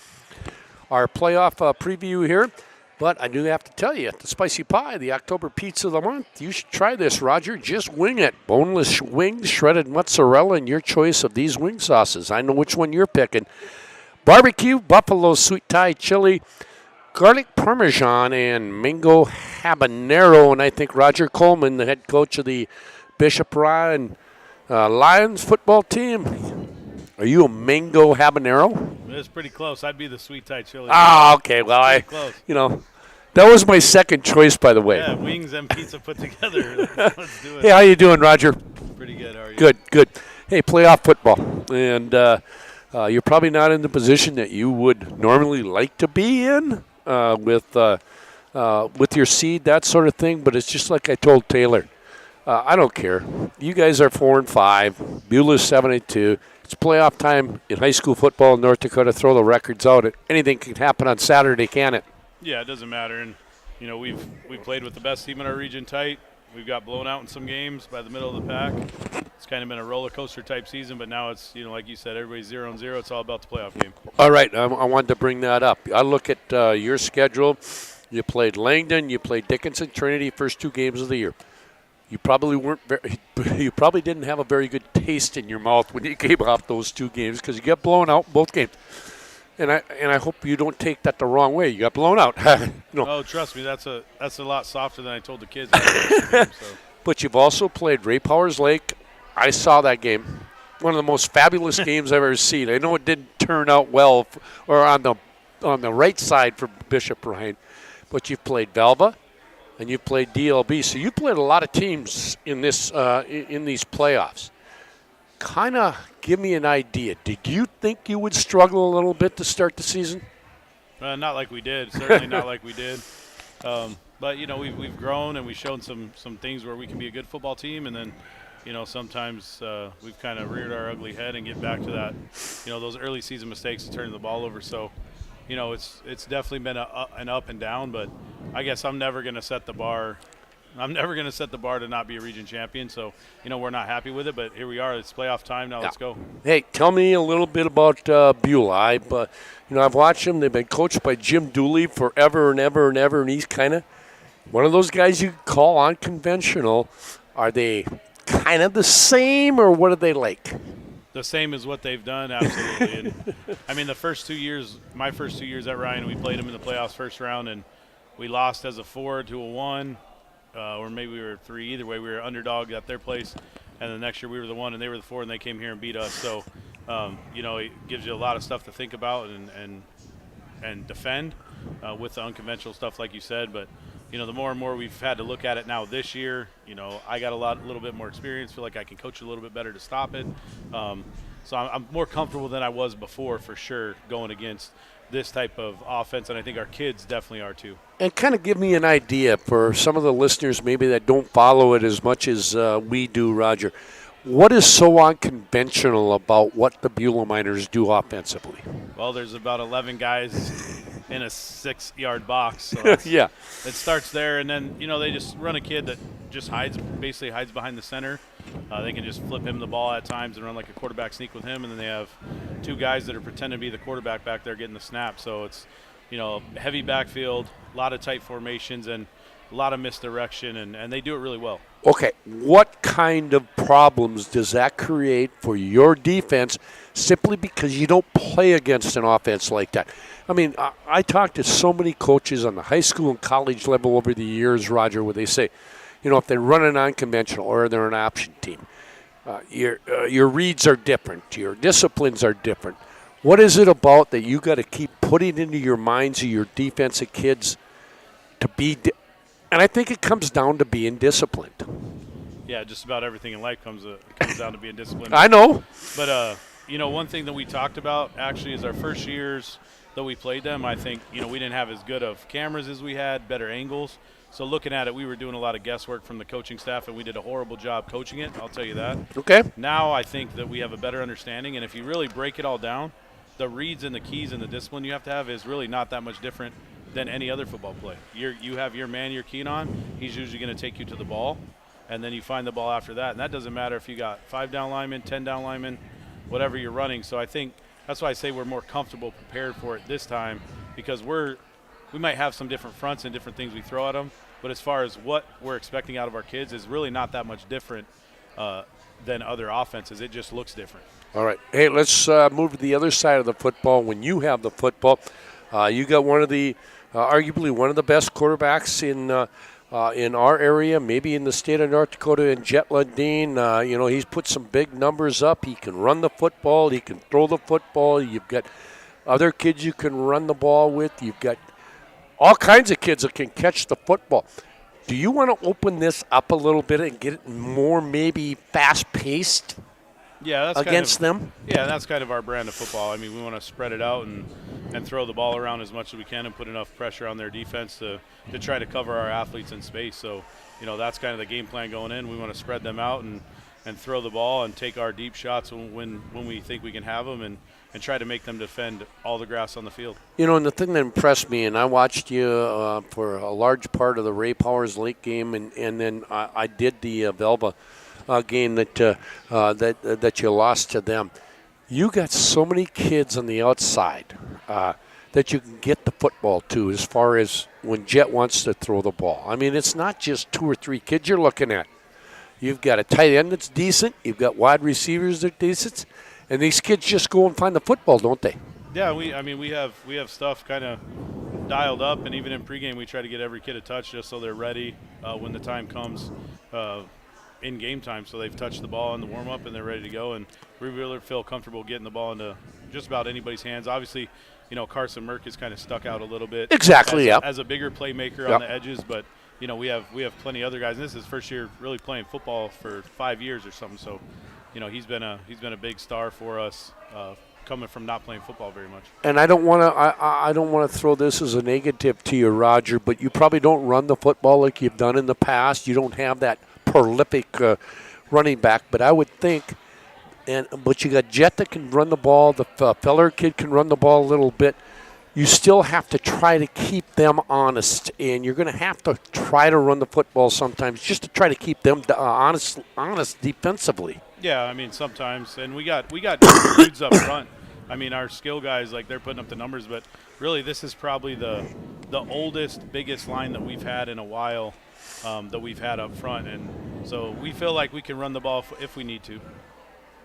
our playoff preview here. But I do have to tell you, the Spicy Pie, the October Pizza of the Month, you should try this, Roger. Just wing it. Boneless wings, shredded mozzarella, and your choice of these wing sauces. I know which one you're picking. Barbecue, buffalo sweet Thai chili, garlic parmesan, and mango habanero. And I think Roger Coleman, the head coach of the Bishop Ryan Lions football team, are you a mango habanero? It's pretty close. I'd be the sweet Thai chili. Ah, okay. Well, that was my second choice, by the way. Yeah, wings and pizza put together. Let's do it. Hey, how you doing, Roger? Pretty good. How are you? Good. Hey, playoff football, and you're probably not in the position that you would normally like to be in with your seed, that sort of thing. But it's just like I told Taylor. I don't care. You guys are 4-5. Beulah's 7-2. It's playoff time in high school football in North Dakota. Throw the records out. Anything can happen on Saturday, can it? Yeah, it doesn't matter. And we played with the best team in our region tight. We've got blown out in some games by the middle of the pack. It's kind of been a roller coaster type season, but now it's, like you said, everybody's 0-0. It's all about the playoff game. All right, I wanted to bring that up. I look at your schedule. You played Langdon, you played Dickinson, Trinity, first 2 games of the year. You probably you probably didn't have a very good taste in your mouth when you came off those 2 games because you got blown out both games. And I hope you don't take that the wrong way. You got blown out. No. Oh, trust me, that's a lot softer than I told the kids. Game, so. But you've also played Ray Powers Lake. I saw that game. One of the most fabulous games I've ever seen. I know it didn't turn out well or on the right side for Bishop Ryan, but you've played Velva and you've played DLB. So you played a lot of teams in this in these playoffs. Kind of give me an idea. Did you think you would struggle a little bit to start the season? Not like we did. Certainly not like we did. But, we've grown and we've shown some things where we can be a good football team. And then, sometimes we've kind of reared our ugly head and get back to that, those early season mistakes of turning the ball over. So, it's definitely been an up and down. But I guess I'm never going to set the bar. I'm never going to set the bar to not be a region champion. So, we're not happy with it. But here we are. It's playoff time now. Yeah. Let's go. Hey, tell me a little bit about Beulah. I've watched them. They've been coached by Jim Dooley forever and ever and ever, and he's kind of one of those guys you call unconventional. Are they kind of the same, or what are they like? The same as what they've done, absolutely. And, the first 2 years, my first 2 years at Ryan, we played them in the playoffs first round, and we lost as a 4 to a 1, or maybe we were 3. Either way, we were underdog at their place, and the next year we were the 1, and they were the 4, and they came here and beat us. So, it gives you a lot of stuff to think about and defend with the unconventional stuff, like you said. But, the more and more we've had to look at it now this year, I got a little bit more experience, feel like I can coach a little bit better to stop it. So I'm more comfortable than I was before, for sure, going against this type of offense, and I think our kids definitely are too. And kind of give me an idea for some of the listeners maybe that don't follow it as much as we do, Roger. What is so unconventional about what the Beulah Miners do offensively? Well, there's about 11 guys in a 6-yard box. So yeah. It starts there, and then, they just run a kid that just basically hides behind the center. They can just flip him the ball at times and run like a quarterback sneak with him, and then they have 2 guys that are pretending to be the quarterback back there getting the snap. So it's, heavy backfield, a lot of tight formations, and a lot of misdirection, and they do it really well. Okay, what kind of problems does that create for your defense simply because you don't play against an offense like that? I talked to so many coaches on the high school and college level over the years, Roger, where they say, if they run an unconventional or they're an option team, your reads are different, your disciplines are different. What is it about that you got to keep putting into your minds of your defensive kids to be and I think it comes down to being disciplined. Yeah, just about everything in life comes down to being disciplined. I know. But, one thing that we talked about actually is our first years that we played them, I think, we didn't have as good of cameras as we had, better angles. So looking at it, we were doing a lot of guesswork from the coaching staff, and we did a horrible job coaching it, I'll tell you that. Okay. Now I think that we have a better understanding, and if you really break it all down, the reads and the keys and the discipline you have to have is really not that much different than any other football play. You have your man you're keen on. He's usually going to take you to the ball, and then you find the ball after that. And that doesn't matter if you got 5 down linemen, 10 down linemen, whatever you're running. So I think that's why I say we're more comfortable prepared for it this time, because we might have some different fronts and different things we throw at them, but as far as what we're expecting out of our kids is really not that much different than other offenses. It just looks different. All right. Hey, let's move to the other side of the football. When you have the football, you got one of the arguably one of the best quarterbacks in our area, maybe in the state of North Dakota, in Jet Lundeen. He's put some big numbers up. He can run the football. He can throw the football. You've got other kids you can run the ball with. You've got all kinds of kids that can catch the football. Do you want to open this up a little bit and get it more maybe fast-paced? Yeah, that's against them. Yeah, that's kind of our brand of football. We want to spread it out and throw the ball around as much as we can and put enough pressure on their defense to try to cover our athletes in space. So, that's kind of the game plan going in. We want to spread them out and throw the ball and take our deep shots when we think we can have them and and try to make them defend all the grass on the field. You know, and the thing that impressed me, and I watched you for a large part of the Ray Powers Lake game, and then I did the Velva game that you lost to them. You got so many kids on the outside that you can get the football to as far as when Jet wants to throw the ball. I mean, it's not just 2 or 3 kids you're looking at. You've got a tight end that's decent. You've got wide receivers that are decent. And these kids just go and find the football, don't they? Yeah, we have stuff kind of dialed up, and even in pregame we try to get every kid a touch just so they're ready when the time comes in game time. So they've touched the ball in the warm-up and they're ready to go. And we really feel comfortable getting the ball into just about anybody's hands. Obviously, Carson Merck is kind of stuck out a little bit. Exactly, as a bigger playmaker on the edges, but we have plenty of other guys. And this is his first year really playing football for 5 years or something. So, he's been a big star for us, coming from not playing football very much. And I don't want to throw this as a negative to you, Roger, but you probably don't run the football like you've done in the past. You don't have that prolific running back, but I would think. But you got Jet that can run the ball. The Feller kid can run the ball a little bit. You still have to try to keep them honest, and you're going to have to try to run the football sometimes just to try to keep them honest defensively. Yeah, I mean sometimes, and we got dudes up front. I mean our skill guys, like they're putting up the numbers, but really this is probably the oldest, biggest line that we've had in a while that we've had up front, and so we feel like we can run the ball if we need to.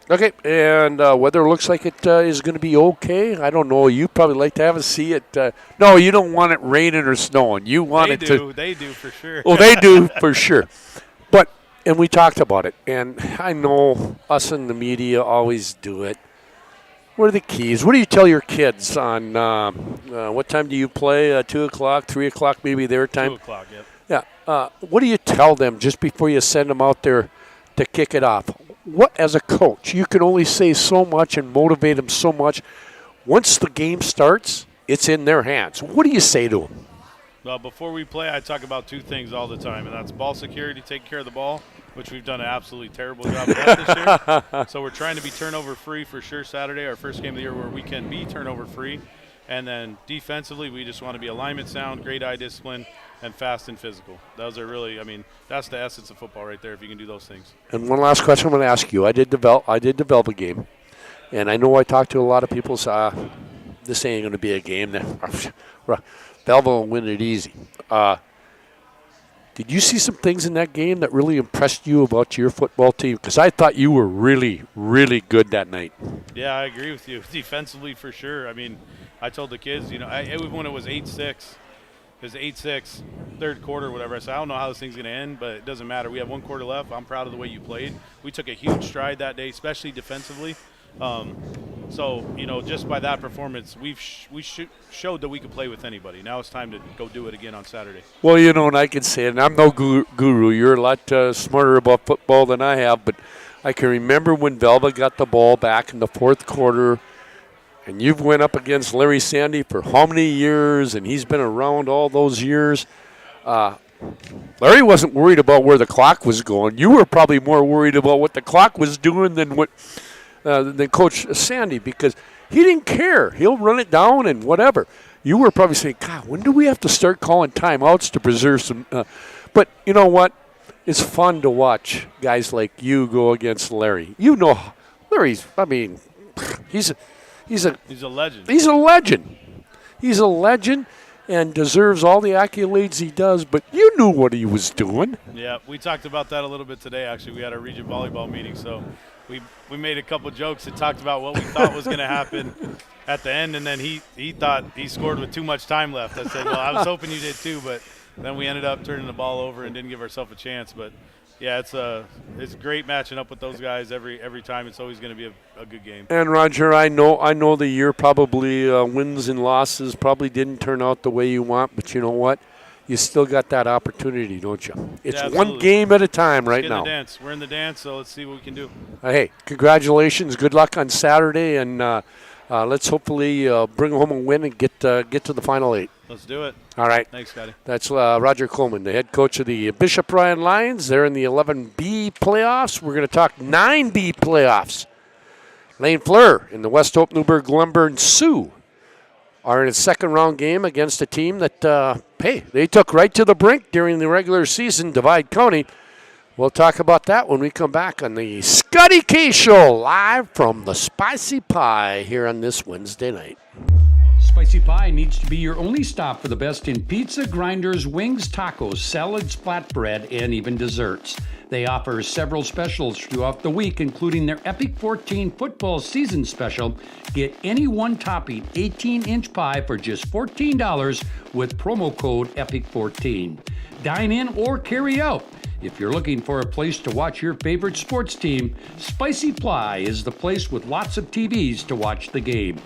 Okay, and weather looks like it is going to be okay. I don't know. You probably like to have us see it. No, you don't want it raining or snowing. You want they it do. to. They do for sure. Well, they do for sure. And we talked about it, and I know us in the media always do it. What are the keys? What do you tell your kids on what time do you play? 2 o'clock, 3 o'clock, maybe their time? 2 o'clock, yep. Yeah. What do you tell them just before you send them out there to kick it off? What, as a coach, you can only say so much and motivate them so much. Once the game starts, it's in their hands. What do you say to them? Well, before we play, I talk about 2 things all the time, and that's ball security, taking care of the ball, which we've done an absolutely terrible job of this year. So we're trying to be turnover-free for sure Saturday, our first game of the year where we can be turnover-free. And then defensively, we just want to be alignment sound, great eye discipline, and fast and physical. Those are really, that's the essence of football right there if you can do those things. And one last question I'm going to ask you. I did the Velva game, and I know I talked to a lot of people, so this ain't going to be a game that Velva will win it easy. Did you see some things in that game that really impressed you about your football team? Because I thought you were really, really good that night. Yeah, I agree with you. Defensively, for sure. I told the kids, when it was 8-6, it was 8-6, third quarter, whatever. I said, I don't know how this thing's going to end, but it doesn't matter. We have 1 quarter left. I'm proud of the way you played. We took a huge stride that day, especially defensively. So, just by that performance, we showed that we could play with anybody. Now it's time to go do it again on Saturday. Well, and I can say it, and I'm no guru. You're a lot smarter about football than I have, but I can remember when Velva got the ball back in the 4th quarter, and you've went up against Larry Sandy for how many years, and he's been around all those years. Larry wasn't worried about where the clock was going. You were probably more worried about what the clock was doing than Coach Sandy, because he didn't care. He'll run it down and whatever. You were probably saying, God, when do we have to start calling timeouts to preserve some but you know what? It's fun to watch guys like you go against Larry. Larry's, he's a legend. He's a legend. He's a legend and deserves all the accolades he does, but you knew what he was doing. Yeah, we talked about that a little bit today, actually. We had a region volleyball meeting, so we made a couple jokes and talked about what we thought was going to happen at the end, and then he thought he scored with too much time left. I said, well, I was hoping you did too, but then we ended up turning the ball over and didn't give ourselves a chance. But, yeah, it's great matching up with those guys every time. It's always going to be a good game. And, Roger, I know the year probably wins and losses probably didn't turn out the way you want, but you know what? You still got that opportunity, don't you? It's one game at a time right now. We're in the dance, so let's see what we can do. Hey, congratulations. Good luck on Saturday, and let's hopefully bring home a win and get to the Final 8. Let's do it. All right. Thanks, Scotty. That's Roger Coleman, the head coach of the Bishop Ryan Lions. They're in the 11B playoffs. We're going to talk 9B playoffs. Lane Fleur in the West Hope Newburgh Glenburn Sioux are in a second-round game against a team that, they took right to the brink during the regular season, Divide County. We'll talk about that when we come back on the Scotty K Show, live from the Spicy Pie here on this Wednesday night. Spicy Pie needs to be your only stop for the best in pizza, grinders, wings, tacos, salads, flatbread, and even desserts. They offer several specials throughout the week, including their Epic 14 football season special. Get any one topping 18-inch pie for just $14 with promo code EPIC14. Dine in or carry out. If you're looking for a place to watch your favorite sports team, Spicy Pie is the place with lots of TVs to watch the game.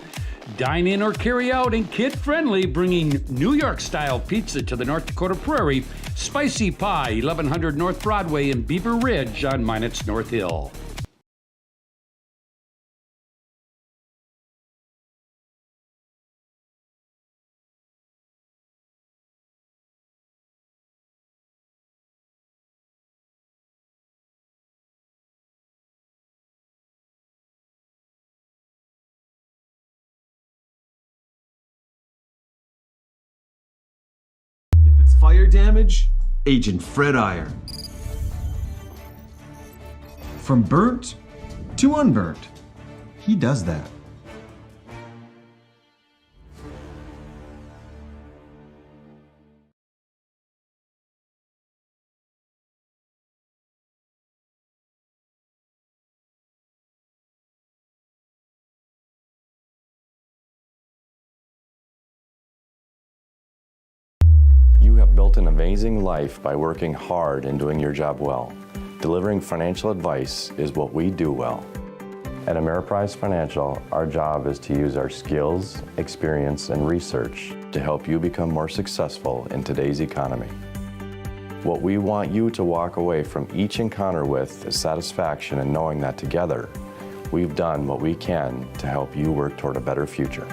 Dine in or carry out and kid-friendly, bringing New York-style pizza to the North Dakota Prairie. Spicy Pie, 1100 North Broadway in Beaver Ridge on Minot's North Hill. Fire damage, Agent Fred Iron. From burnt to unburnt, he does that. You have built an amazing life by working hard and doing your job well. Delivering financial advice is what we do well. At Ameriprise Financial, our job is to use our skills, experience, and research to help you become more successful in today's economy. What we want you to walk away from each encounter with is satisfaction in knowing that together, we've done what we can to help you work toward a better future.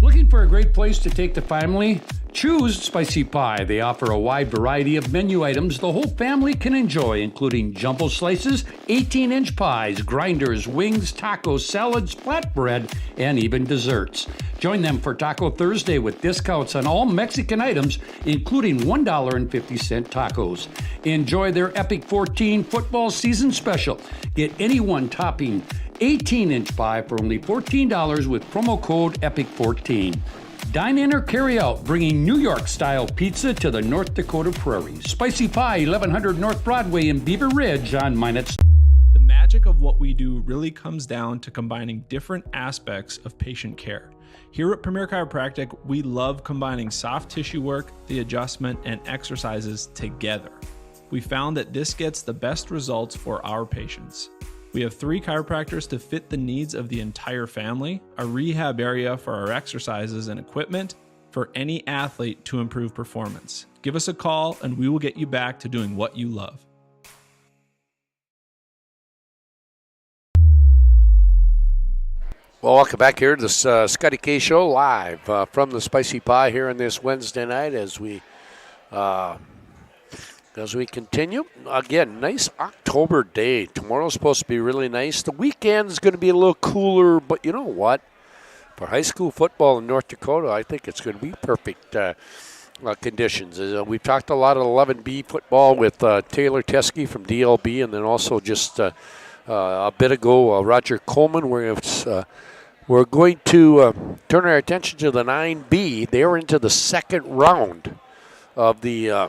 Looking for a great place to take the family? Choose Spicy Pie. They offer a wide variety of menu items the whole family can enjoy, including jumbo slices, 18-inch pies, grinders, wings, tacos, salads, flatbread, and even desserts. Join them for Taco Thursday with discounts on all Mexican items, including $1.50 tacos. Enjoy their Epic 14 football season special. Get any one topping 18-inch pie for only $14 with promo code EPIC14. Dine in or carry out, bringing New York-style pizza to the North Dakota Prairie. Spicy Pie, 1100 North Broadway in Beaver Ridge on Minot's. The magic of what we do really comes down to combining different aspects of patient care. Here at Premier Chiropractic, we love combining soft tissue work, the adjustment, and exercises together. We found that this gets the best results for our patients. We have 3 chiropractors to fit the needs of the entire family, a rehab area for our exercises and equipment for any athlete to improve performance. Give us a call and we will get you back to doing what you love. Well, welcome back here to this Scotty K Show live from the Spicy Pie here on this Wednesday night as we continue. Again, nice October day. Tomorrow's supposed to be really nice. The weekend's going to be a little cooler, but you know what? For high school football in North Dakota, I think it's going to be perfect conditions. We've talked a lot of 11B football with Taylor Teskey from DLB, and then also just a bit ago, Roger Coleman. We're going to turn our attention to the 9B. They were into the second round of the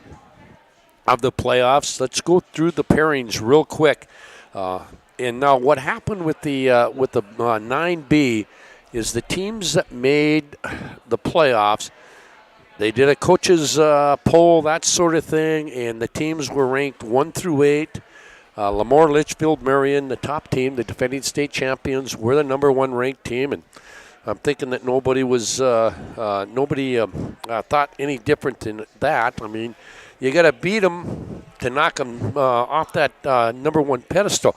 playoffs. Let's go through the pairings real quick. And now, what happened with the 9B is the teams that made the playoffs. They did a coaches poll, that sort of thing, and the teams were ranked 1 through 8. Lemoore, Litchfield, Marion, the top team, the defending state champions, were the number 1 ranked team, and I'm thinking that nobody thought any different than that. I mean, you got to beat them to knock them off that number 1 pedestal.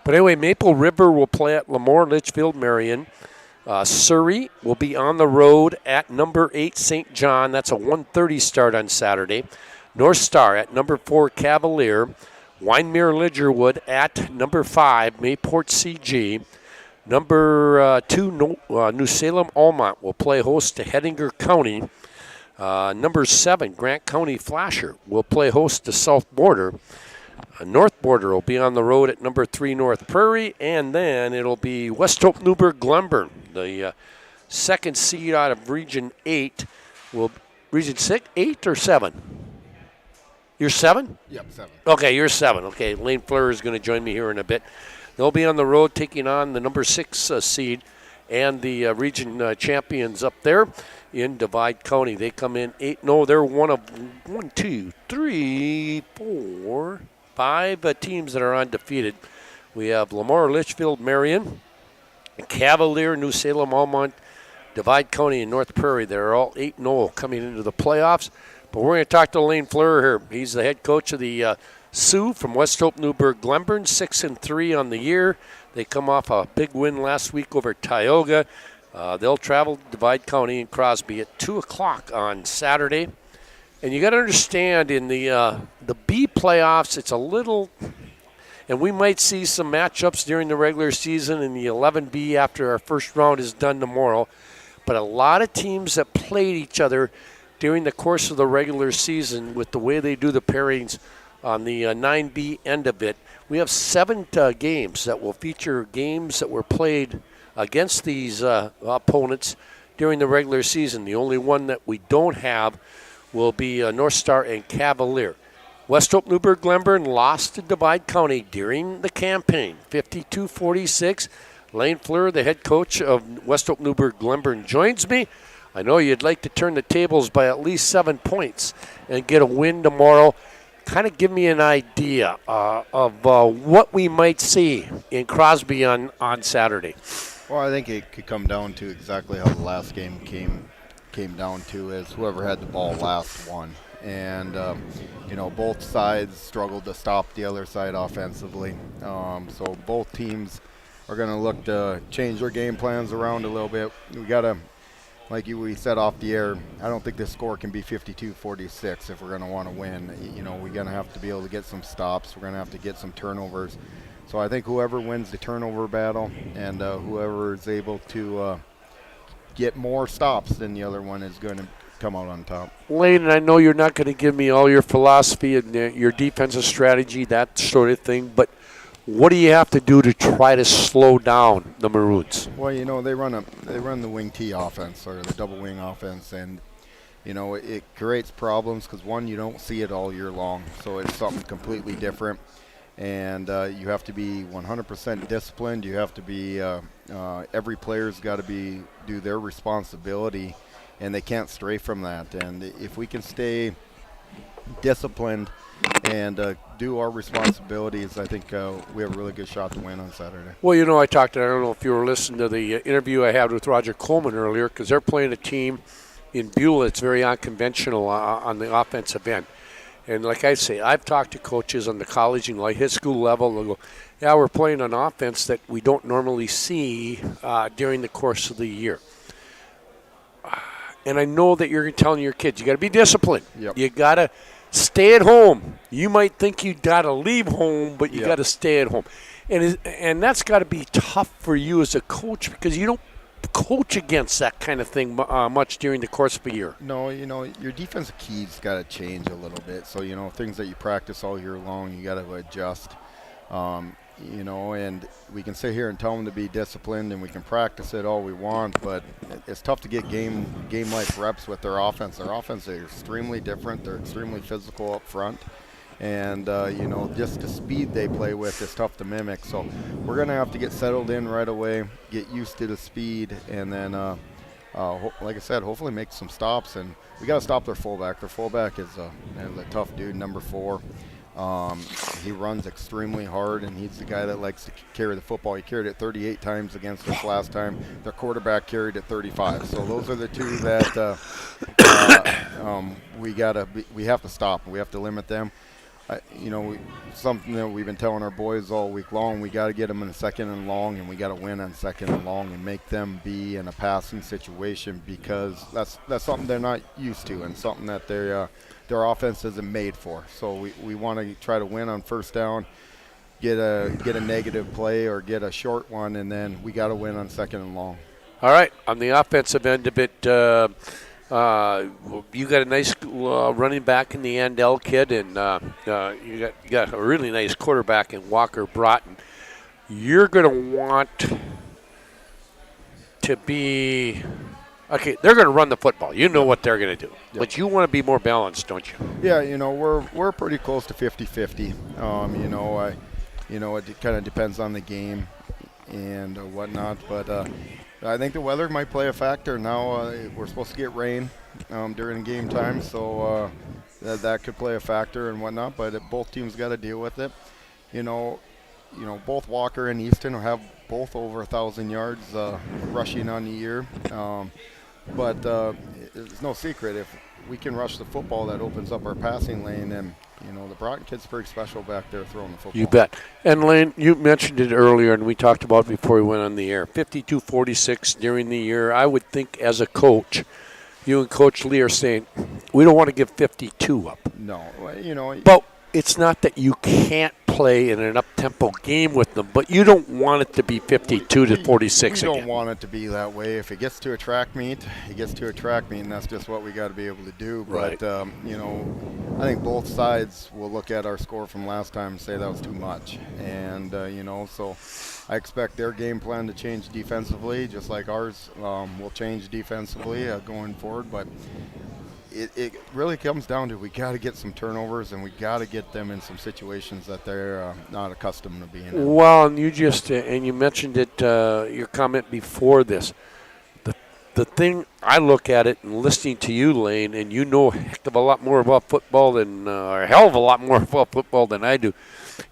But anyway, Maple River will play at Lemoore, Litchfield, Marion. Surrey will be on the road at number 8 St. John. That's a 1:30 start on Saturday. North Star at number 4, Cavalier. Winemere Lidgerwood at number 5, Mayport CG. Number 2, New Salem Almont will play host to Hettinger County. Number 7, Grant County Flasher will play host to South Border. North Border will be on the road at number 3, North Prairie. And then it'll be West Hope Newburgh Glenburn, the second seed out of Region 8. Region 6, 8 or 7? You're 7? Yep, 7. Okay, you're 7. Okay, Lane Fleur is going to join me here in a bit. They'll be on the road taking on the number 6 seed and the region champions up there in Divide County. They come in 8-0. They're one of 5 teams that are undefeated. We have Lamar, Litchfield, Marion, Cavalier, New Salem, Almont, Divide County, and North Prairie. They're all 8-0 coming into the playoffs. But we're going to talk to Lane Fleur here. He's the head coach of the Sioux from West Hope Newburgh Glenburn, 6-3 on the year. They come off a big win last week over Tioga. They'll travel to Divide County and Crosby at 2 o'clock on Saturday. And you got to understand, in the B playoffs, it's a little, and we might see some matchups during the regular season in the 11B after our first round is done tomorrow. But a lot of teams that played each other during the course of the regular season, with the way they do the pairings on the 9B end of it, we have 7 games that will feature games that were played against these opponents during the regular season. The only one that we don't have will be North Star and Cavalier. West Hope Newburgh Glenburn lost to Divide County during the campaign, 52-46. Lane Fleur, the head coach of West Hope Newburgh Glenburn, joins me. I know you'd like to turn the tables by at least 7 points and get a win tomorrow. Kind of give me an idea of what we might see in Crosby on Saturday. Well, I think it could come down to exactly how the last game came down to, is whoever had the ball last won. And, both sides struggled to stop the other side offensively. So both teams are going to look to change their game plans around a little bit. We got to, like we said off the air, I don't think this score can be 52-46 if we're going to want to win. We're going to have to be able to get some stops. We're going to have to get some turnovers. So I think whoever wins the turnover battle and whoever is able to get more stops than the other one is going to come out on top. Lane, and I know you're not going to give me all your philosophy and your defensive strategy, that sort of thing, but what do you have to do to try to slow down the Maroons? Well, they run the wing T offense, or the double wing offense, and it creates problems because, one, you don't see it all year long, so it's something completely different. And you have to be 100% disciplined. You have to be every player's got to do their responsibility, and they can't stray from that. And if we can stay disciplined and do our responsibilities, I think we have a really good shot to win on Saturday. Well, I don't know if you were listening to the interview I had with Roger Coleman earlier, because they're playing a team in Beulah that's very unconventional on the offensive end. And like I say, I've talked to coaches on the college and high school level. They'll go, yeah, we're playing an offense that we don't normally see during the course of the year. And I know that you're telling your kids, you got to be disciplined. Yep. You got to stay at home. You might think you got to leave home, but you got to stay at home. And that's got to be tough for you as a coach, because you don't coach against that kind of thing much during the course of a year. No, your defensive keys got to change a little bit. So, things that you practice all year long, you got to adjust. And we can sit here and tell them to be disciplined, and we can practice it all we want, but it's tough to get game-like reps with their offense. Their offense is extremely different. They're extremely physical up front. And, just the speed they play with is tough to mimic. So we're going to have to get settled in right away, get used to the speed, and then, like I said, hopefully make some stops. And we got to stop their fullback. Their fullback is a tough dude, number 4. He runs extremely hard, and he's the guy that likes to carry the football. He carried it 38 times against us last time. Their quarterback carried it 35. So those are the two that we have to stop. We have to limit them. Something that we've been telling our boys all week long, we got to get them in a second and long, and we got to win on second and long and make them be in a passing situation, because that's something they're not used to and something that their offense isn't made for. So we want to try to win on first down, get a negative play or get a short one, and then we got to win on second and long. All right, on the offensive end of it, you got a nice running back in the Andell kid, and you got a really nice quarterback in Walker Broughton. You're going to want to be okay. They're going to run the football. You know what they're going to do, but you want to be more balanced, don't you? Yeah, we're pretty close to 50-50. It kind of depends on the game and whatnot, but. I think the weather might play a factor. Now we're supposed to get rain during game time, so that could play a factor and whatnot. But both teams got to deal with it. Both Walker and Easton have both over 1,000 yards rushing on the year. But it's no secret, if we can rush the football, that opens up our passing lane, and the Broughton kid's pretty special back there throwing the football. You bet. And Lane, you mentioned it earlier, and we talked about it before we went on the air. 52-46 during the year. I would think as a coach, you and Coach Lee are saying, we don't want to give 52 up. No, But it's not that you can't play in an up-tempo game with them, but you don't want it to be 52-46 We again. don't want it to be that way. If it gets to a track meet, it gets to a track meet, and that's just what we got to be able to do. Right. But, I think both sides will look at our score from last time and say that was too much. And, so I expect their game plan to change defensively, just like ours will change defensively going forward. But it really comes down to we got to get some turnovers, and we got to get them in some situations that they're not accustomed to being in. Well, and you just and you mentioned it, your comment before this. The thing I look at it and listening to you, Lane, and you know a heck of a lot more about football than, or a hell of a lot more about football than I do,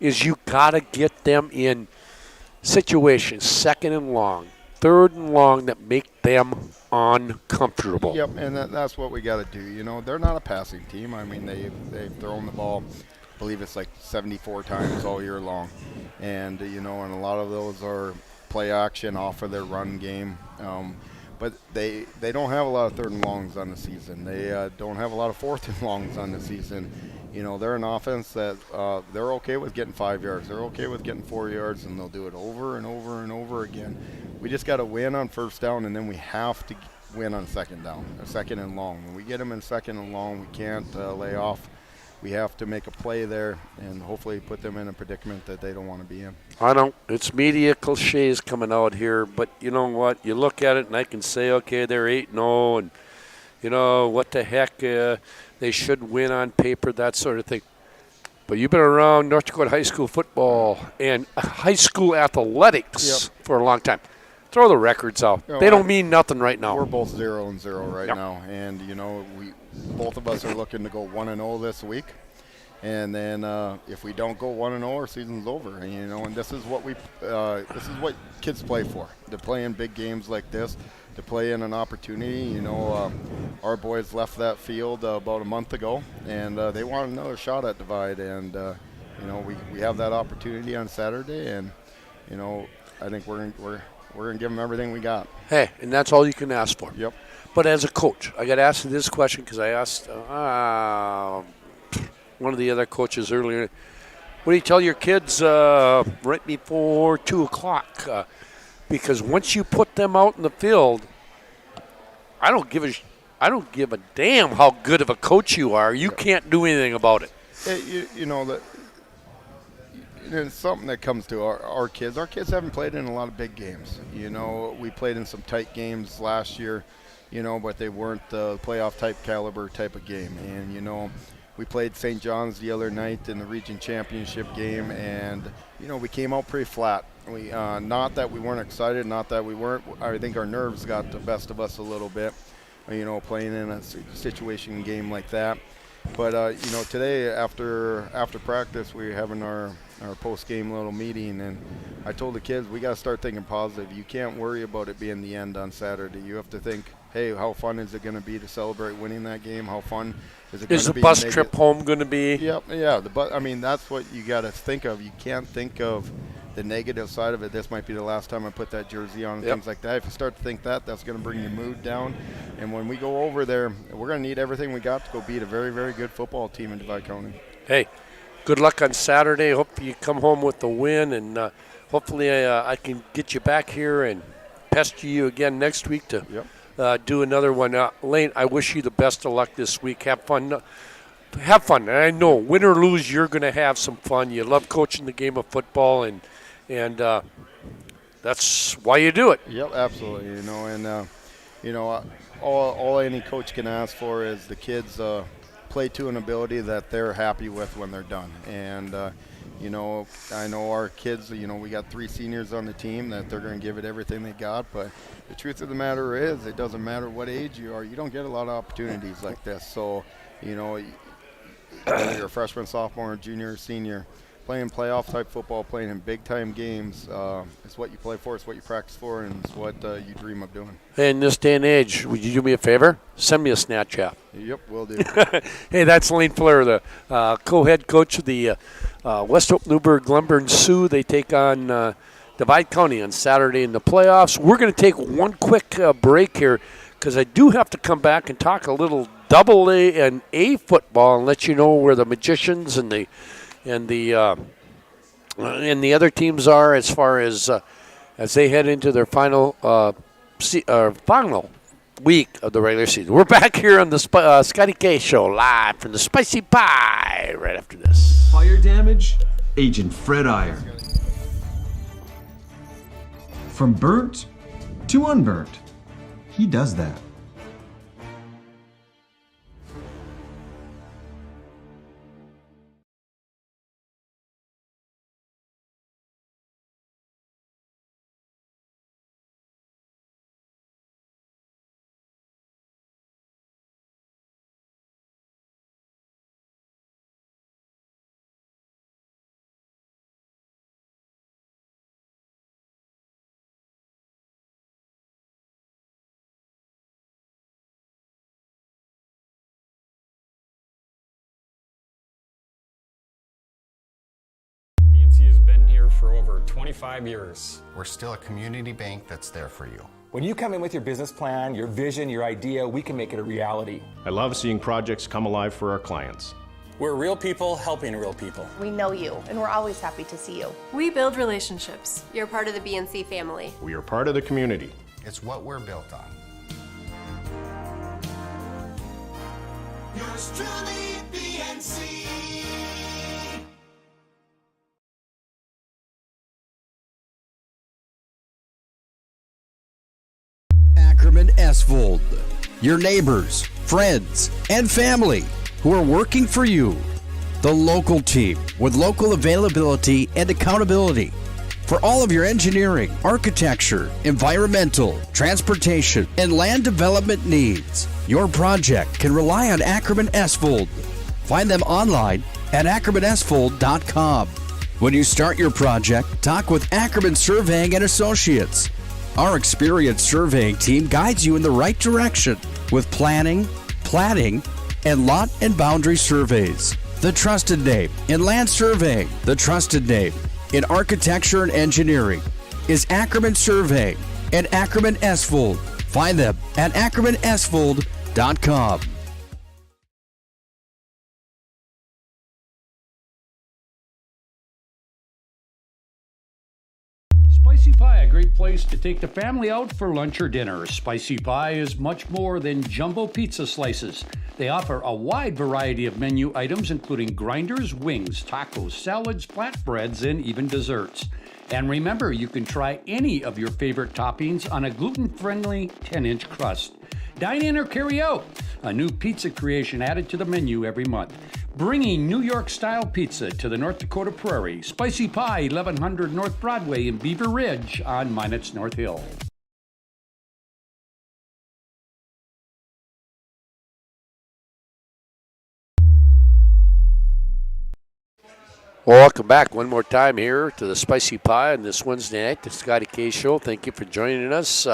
is you got to get them in situations, second and long, third and long, that make them uncomfortable. Yep, and that's what we got to do. They're not a passing team. I mean, they've thrown the ball, I believe it's like 74 times all year long. And, and a lot of those are play action off of their run game. But they don't have a lot of third and longs on the season. They don't have a lot of fourth and longs on the season. They're an offense that they're okay with getting 5 yards. They're okay with getting 4 yards, and they'll do it over and over and over again. We just got to win on first down, and then we have to win on second down, second and long. When we get them in second and long, we can't lay off. We have to make a play there and hopefully put them in a predicament that they don't want to be in. I don't. It's media cliches coming out here, but you know what? You look at it, and I can say, okay, they're 8-0, and what the heck? They should win on paper, that sort of thing. But you've been around North Dakota high school football and high school athletics for a long time. Throw the records out. They don't mean nothing right now. We're both 0-0 right now, and we both of us are looking to go 1-0 this week. And then if we don't go 1-0, our season's over. And this is what this is what kids play for. They're playing big games like this. To play in an opportunity. Our boys left that field about a month ago, and they want another shot at Divide. And we have that opportunity on Saturday, and I think we're gonna give them everything we got. Hey, and that's all you can ask for. Yep. But as a coach, I got asked this question because I asked one of the other coaches earlier. What do you tell your kids right before 2:00? Because once you put them out in the field, I don't give a damn how good of a coach you are. You can't do anything about it. It's something that comes to our kids. Our kids haven't played in a lot of big games. We played in some tight games last year, but they weren't the playoff type caliber type of game. And we played St. John's the other night in the region championship game, and we came out pretty flat. We not that we weren't excited, not that we weren't. I think our nerves got the best of us a little bit, playing in a situation game like that. But today after practice, we were having our post-game little meeting, and I told the kids we got to start thinking positive. You can't worry about it being the end on Saturday. You have to think hey, how fun is it going to be to celebrate winning that game? How fun is it going Is to the be? bus trip home going to be? Yep, yeah. I mean, that's what you got to think of. You can't think of the negative side of it. This might be the last time I put that jersey on and things like that. If you start to think that, that's going to bring your mood down. And when we go over there, we're going to need everything we got to go beat a very, very good football team in Divide County. Hey, good luck on Saturday. Hope you come home with the win, and hopefully I can get you back here and pester you again next week to do another one. Lane, I wish you the best of luck this week. Have fun. Have fun. And I know, win or lose, you're going to have some fun. You love coaching the game of football, and that's why you do it. Yep, absolutely. All any coach can ask for is the kids play to an ability that they're happy with when they're done. And I know our kids. We got 3 seniors on the team that they're going to give it everything they got. But the truth of the matter is, it doesn't matter what age you are. You don't get a lot of opportunities like this. So, whether you're a freshman, sophomore, junior, senior, playing playoff type football, playing in big time games, it's what you play for, it's what you practice for, and it's what you dream of doing. Hey, in this day and age, would you do me a favor? Send me a Snapchat. Yep, will do. Hey, that's Lane Flair, the co-head coach of the West Hope Newburgh Lumber and Sioux. They take on Divide County on Saturday in the playoffs. We're going to take one quick break here because I do have to come back and talk a little AA and A football and let you know where the Magicians and the other teams are as far as they head into their final week of the regular season. We're back here on the Scotty K Show live from the Spicy Pie right after this. Fire damage, Agent Fred Iyer. From burnt to unburnt, he does that. has been here for over 25 years. We're still a community bank that's there for you. When you come in with your business plan, your vision, your idea, we can make it a reality. I love seeing projects come alive for our clients. We're real people helping real people. We know you, and we're always happy to see you. We build relationships. You're part of the BNC family. We are part of the community. It's what we're built on. Yours truly, BNC. Ackerman Esvold, your neighbors, friends, and family who are working for you. The local team with local availability and accountability for all of your engineering, architecture, environmental, transportation, and land development needs. Your project can rely on Ackerman Esvold. Find them online at ackermanesvold.com. When you start your project, talk with Ackerman Surveying and Associates. Our experienced surveying team guides you in the right direction with planning, platting, and lot and boundary surveys. The trusted name in land surveying, the trusted name in architecture and engineering is Ackerman Surveying and Ackerman Esvold. Find them at ackermanesvold.com. Spicy Pie, a great place to take the family out for lunch or dinner. Spicy Pie is much more than jumbo pizza slices. They offer a wide variety of menu items, including grinders, wings, tacos, salads, flatbreads, and even desserts. And remember, you can try any of your favorite toppings on a gluten-friendly 10-inch crust. Dine in or carry out. A new pizza creation added to the menu every month. Bringing New York-style pizza to the North Dakota Prairie. Spicy Pie, 1100 North Broadway in Beaver Ridge on Minot's North Hill. Well, welcome back one more time here to the Spicy Pie on this Wednesday night, the Scotty K Show. Thank you for joining us.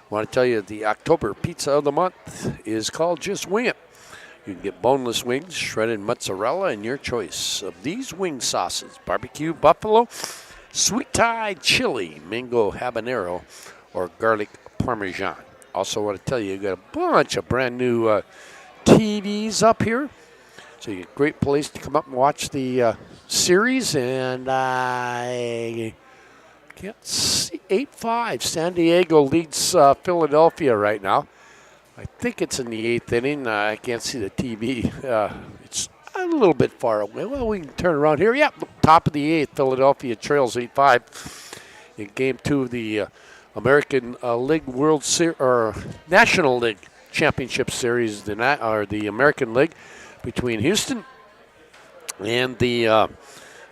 want to tell you the October pizza of the month is called Just Wing It. You can get boneless wings, shredded mozzarella, and your choice of these wing sauces: barbecue, buffalo, sweet Thai, chili, mango habanero, or garlic parmesan. Also want to tell you, got a bunch of brand new TVs up here. So you get a great place to come up and watch the series. And I can't see 8-5. San Diego leads Philadelphia right now. I think it's in the 8th inning. I can't see the TV. It's a little bit far away. Well, we can turn around here. Yeah, top of the 8th. Philadelphia trails 8-5 in Game 2 of the American League World Series or National League Championship Series, the American League, between Houston and the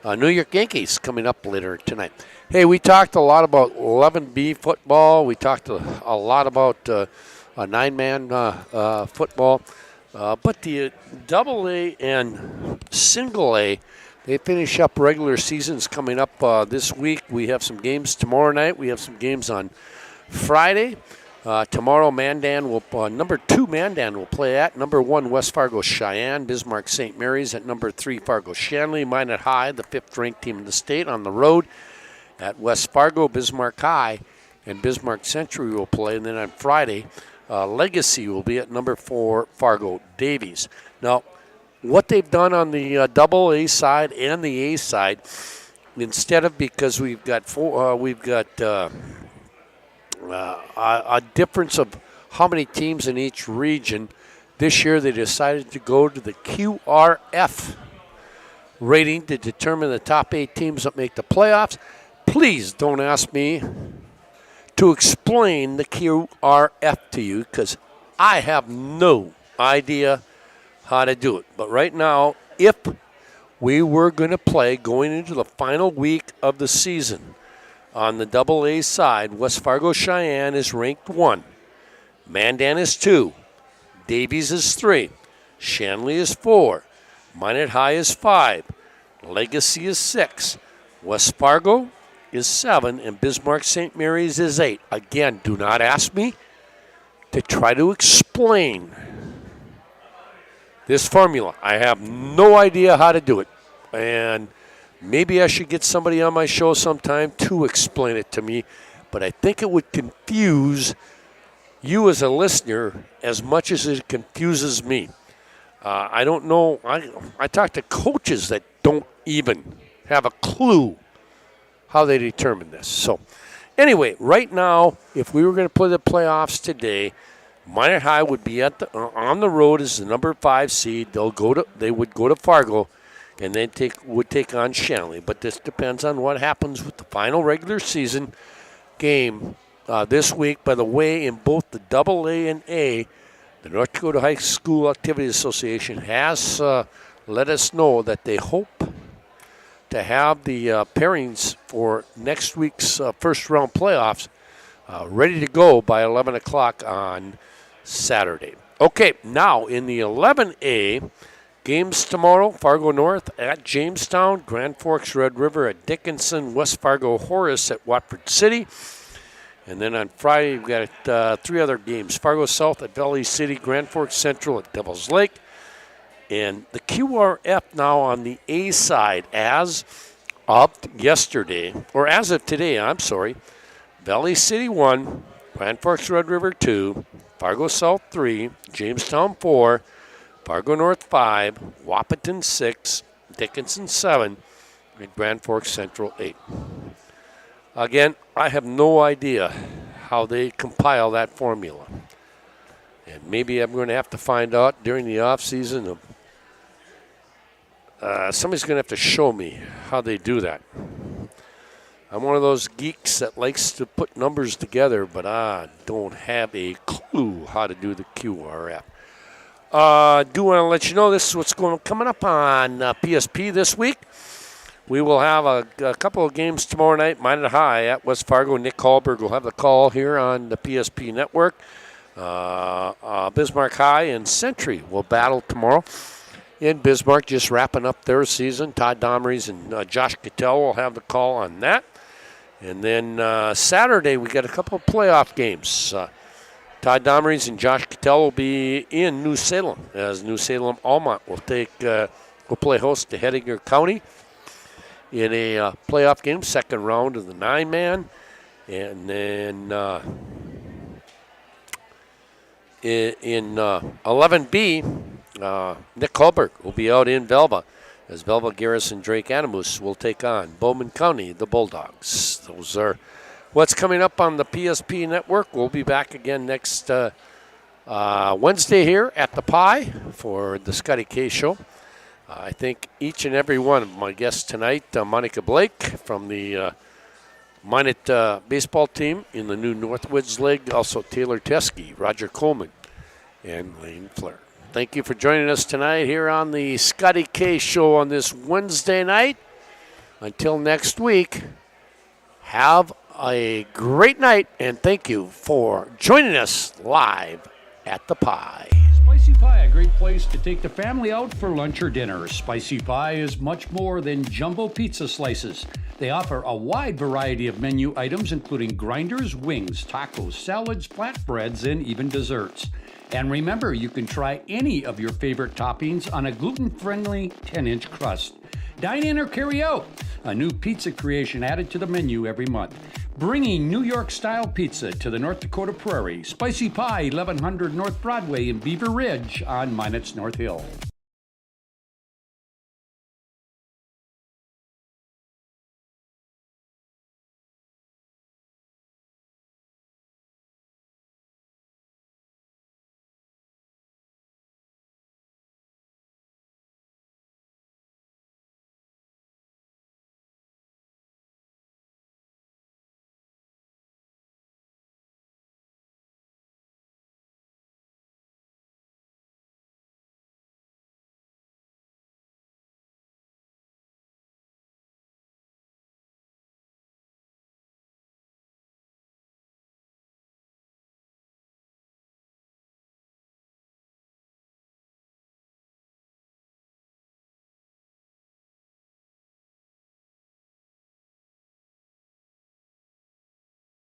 New York Yankees coming up later tonight. Hey, we talked a lot about 11B football. We talked a lot about a 9-man football. But the AA and single A, they finish up regular seasons coming up this week. We have some games tomorrow night. We have some games on Friday. Tomorrow, Mandan will number 2 Mandan will play at number 1 West Fargo Cheyenne, Bismarck St. Mary's at number 3 Fargo Shanley, Minot High, the 5th-ranked team in the state, on the road at West Fargo. Bismarck High and Bismarck Century will play, and then on Friday, Legacy will be at number 4 Fargo Davies. Now, what they've done on the AA side and the A side, instead of, because we've got a difference of how many teams in each region. This year they decided to go to the QRF rating to determine the top 8 teams that make the playoffs. Please don't ask me to explain the QRF to you, because I have no idea how to do it. But right now, if we were going to play going into the final week of the season, on the AA side, West Fargo Cheyenne is ranked 1. Mandan is 2. Davies is 3. Shanley is 4. Minot High is 5. Legacy is 6. West Fargo is 7. And Bismarck St. Mary's is 8. Again, do not ask me to try to explain this formula. I have no idea how to do it. And maybe I should get somebody on my show sometime to explain it to me, but I think it would confuse you as a listener as much as it confuses me. I don't know. I talk to coaches that don't even have a clue how they determine this. So anyway, right now, if we were going to play the playoffs today, Minot High would be on the road as the number 5 seed. They would go to Fargo, and then would take on Shanley. But this depends on what happens with the final regular season game this week. By the way, in both the AA and A, the North Dakota High School Activities Association has let us know that they hope to have the pairings for next week's first-round playoffs ready to go by 11 o'clock on Saturday. Okay, now in the 11A, games tomorrow: Fargo North at Jamestown, Grand Forks Red River at Dickinson, West Fargo Horace at Watford City. And then on Friday, we've got 3 other games: Fargo South at Valley City, Grand Forks Central at Devil's Lake. And the QRF now on the A side, as of yesterday, or as of today, I'm sorry, Valley City 1, Grand Forks Red River 2, Fargo South 3, Jamestown 4, Fargo North 5, Wahpeton 6, Dickinson 7, and Grand Forks Central 8. Again, I have no idea how they compile that formula. And maybe I'm going to have to find out during the off season. Somebody's going to have to show me how they do that. I'm one of those geeks that likes to put numbers together, but I don't have a clue how to do the QRF. Do want to let you know this is what's coming up on PSP this week. We will have a couple of games tomorrow night. Minot High at West Fargo. Nick Hallberg will have the call here on the PSP network. Bismarck High and Century will battle tomorrow. In Bismarck, just wrapping up their season. Todd Domrys and Josh Cattell will have the call on that. And then Saturday, we got a couple of playoff games. Todd Domerys and Josh Cattell will be in New Salem as New Salem Almont will play host to Hettinger County in a playoff game, second round of the 9-man. And then in 11B, Nick Holberg will be out in Velva as Velva Garrison Drake Animus will take on Bowman County, the Bulldogs. Those are what's coming up on the PSP network. We'll be back again next Wednesday here at the Pie for the Scotty K Show. I thank each and every one of my guests tonight. Monica Blake from the Minot baseball team in the new Northwoods League. Also Taylor Teskey, Roger Coleman, and Lane Flair. Thank you for joining us tonight here on the Scotty K Show on this Wednesday night. Until next week, have a great night, and thank you for joining us live at the Pie. Spicy Pie, a great place to take the family out for lunch or dinner. Spicy Pie is much more than jumbo pizza slices. They offer a wide variety of menu items, including grinders, wings, tacos, salads, flatbreads, and even desserts. And remember, you can try any of your favorite toppings on a gluten-friendly 10-inch crust. Dine in or carry out. A new pizza creation added to the menu every month. Bringing New York-style pizza to the North Dakota Prairie. Spicy Pie, 1100 North Broadway in Beaver Ridge on Minot's North Hill.